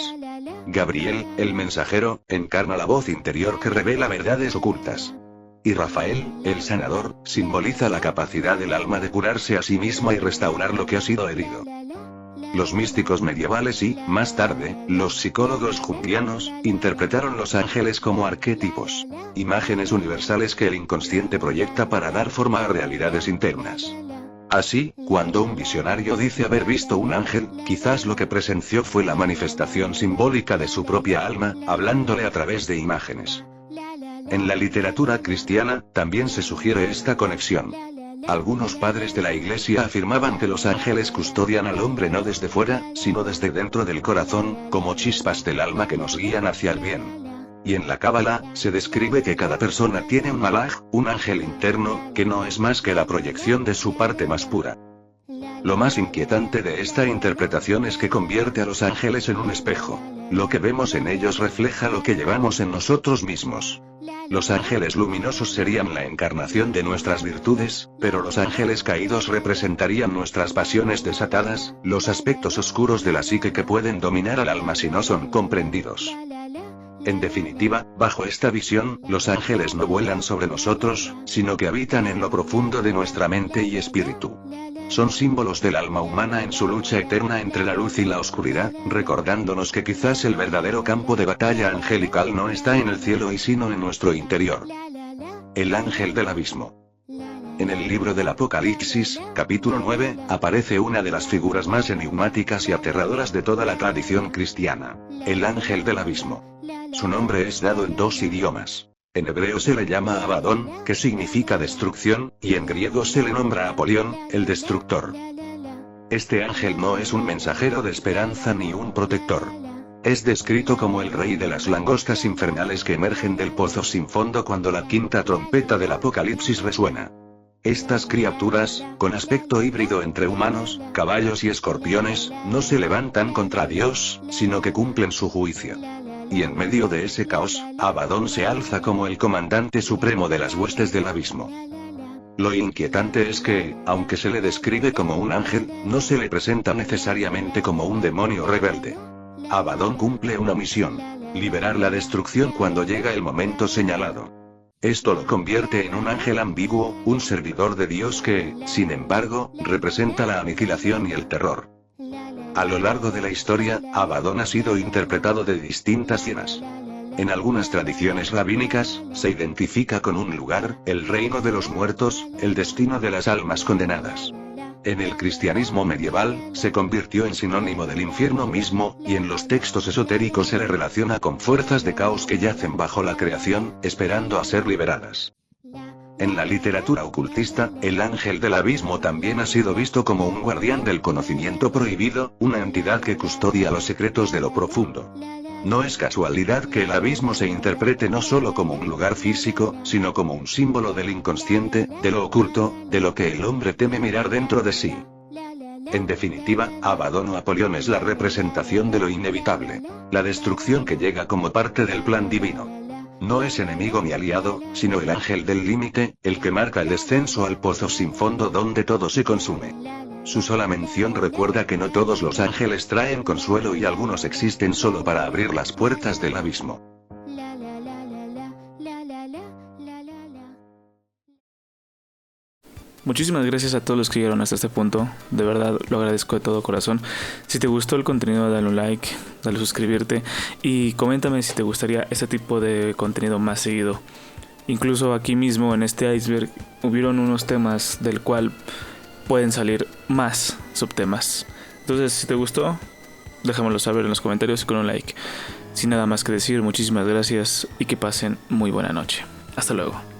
Gabriel, el mensajero, encarna la voz interior que revela verdades ocultas. Y Rafael, el sanador, simboliza la capacidad del alma de curarse a sí misma y restaurar lo que ha sido herido. Los místicos medievales y, más tarde, los psicólogos junguianos, interpretaron los ángeles como arquetipos. Imágenes universales que el inconsciente proyecta para dar forma a realidades internas. Así, cuando un visionario dice haber visto un ángel, quizás lo que presenció fue la manifestación simbólica de su propia alma, hablándole a través de imágenes. En la literatura cristiana, también se sugiere esta conexión. Algunos padres de la Iglesia afirmaban que los ángeles custodian al hombre no desde fuera, sino desde dentro del corazón, como chispas del alma que nos guían hacia el bien. Y en la Cábala, se describe que cada persona tiene un malaj, un ángel interno, que no es más que la proyección de su parte más pura. Lo más inquietante de esta interpretación es que convierte a los ángeles en un espejo. Lo que vemos en ellos refleja lo que llevamos en nosotros mismos. Los ángeles luminosos serían la encarnación de nuestras virtudes, pero los ángeles caídos representarían nuestras pasiones desatadas, los aspectos oscuros de la psique que pueden dominar al alma si no son comprendidos. En definitiva, bajo esta visión, los ángeles no vuelan sobre nosotros, sino que habitan en lo profundo de nuestra mente y espíritu. Son símbolos del alma humana en su lucha eterna entre la luz y la oscuridad, recordándonos que quizás el verdadero campo de batalla angelical no está en el cielo y sino en nuestro interior. El ángel del abismo. En el libro del Apocalipsis, capítulo 9, aparece una de las figuras más enigmáticas y aterradoras de toda la tradición cristiana: el ángel del abismo. Su nombre es dado en dos idiomas. En hebreo se le llama Abadón, que significa destrucción, y en griego se le nombra Apolión, el destructor. Este ángel no es un mensajero de esperanza ni un protector. Es descrito como el rey de las langostas infernales que emergen del pozo sin fondo cuando la quinta trompeta del Apocalipsis resuena. Estas criaturas, con aspecto híbrido entre humanos, caballos y escorpiones, no se levantan contra Dios, sino que cumplen su juicio. Y en medio de ese caos, Abadón se alza como el comandante supremo de las huestes del abismo. Lo inquietante es que, aunque se le describe como un ángel, no se le presenta necesariamente como un demonio rebelde. Abadón cumple una misión: liberar la destrucción cuando llega el momento señalado. Esto lo convierte en un ángel ambiguo, un servidor de Dios que, sin embargo, representa la aniquilación y el terror. A lo largo de la historia, Abadón ha sido interpretado de distintas maneras. En algunas tradiciones rabínicas, se identifica con un lugar, el reino de los muertos, el destino de las almas condenadas. En el cristianismo medieval, se convirtió en sinónimo del infierno mismo, y en los textos esotéricos se le relaciona con fuerzas de caos que yacen bajo la creación, esperando a ser liberadas. En la literatura ocultista, el ángel del abismo también ha sido visto como un guardián del conocimiento prohibido, una entidad que custodia los secretos de lo profundo. No es casualidad que el abismo se interprete no solo como un lugar físico, sino como un símbolo del inconsciente, de lo oculto, de lo que el hombre teme mirar dentro de sí. En definitiva, Abaddon o Apolión es la representación de lo inevitable. La destrucción que llega como parte del plan divino. No es enemigo ni aliado, sino el ángel del límite, el que marca el descenso al pozo sin fondo donde todo se consume. Su sola mención recuerda que no todos los ángeles traen consuelo y algunos existen solo para abrir las puertas del abismo. Muchísimas gracias a todos los que llegaron hasta este punto, de verdad lo agradezco de todo corazón. Si te gustó el contenido, dale un like, dale suscribirte y coméntame si te gustaría este tipo de contenido más seguido. Incluso aquí mismo en este iceberg hubieron unos temas del cual pueden salir más subtemas. Entonces si te gustó, déjamelo saber en los comentarios y con un like. Sin nada más que decir, muchísimas gracias y que pasen muy buena noche. Hasta luego.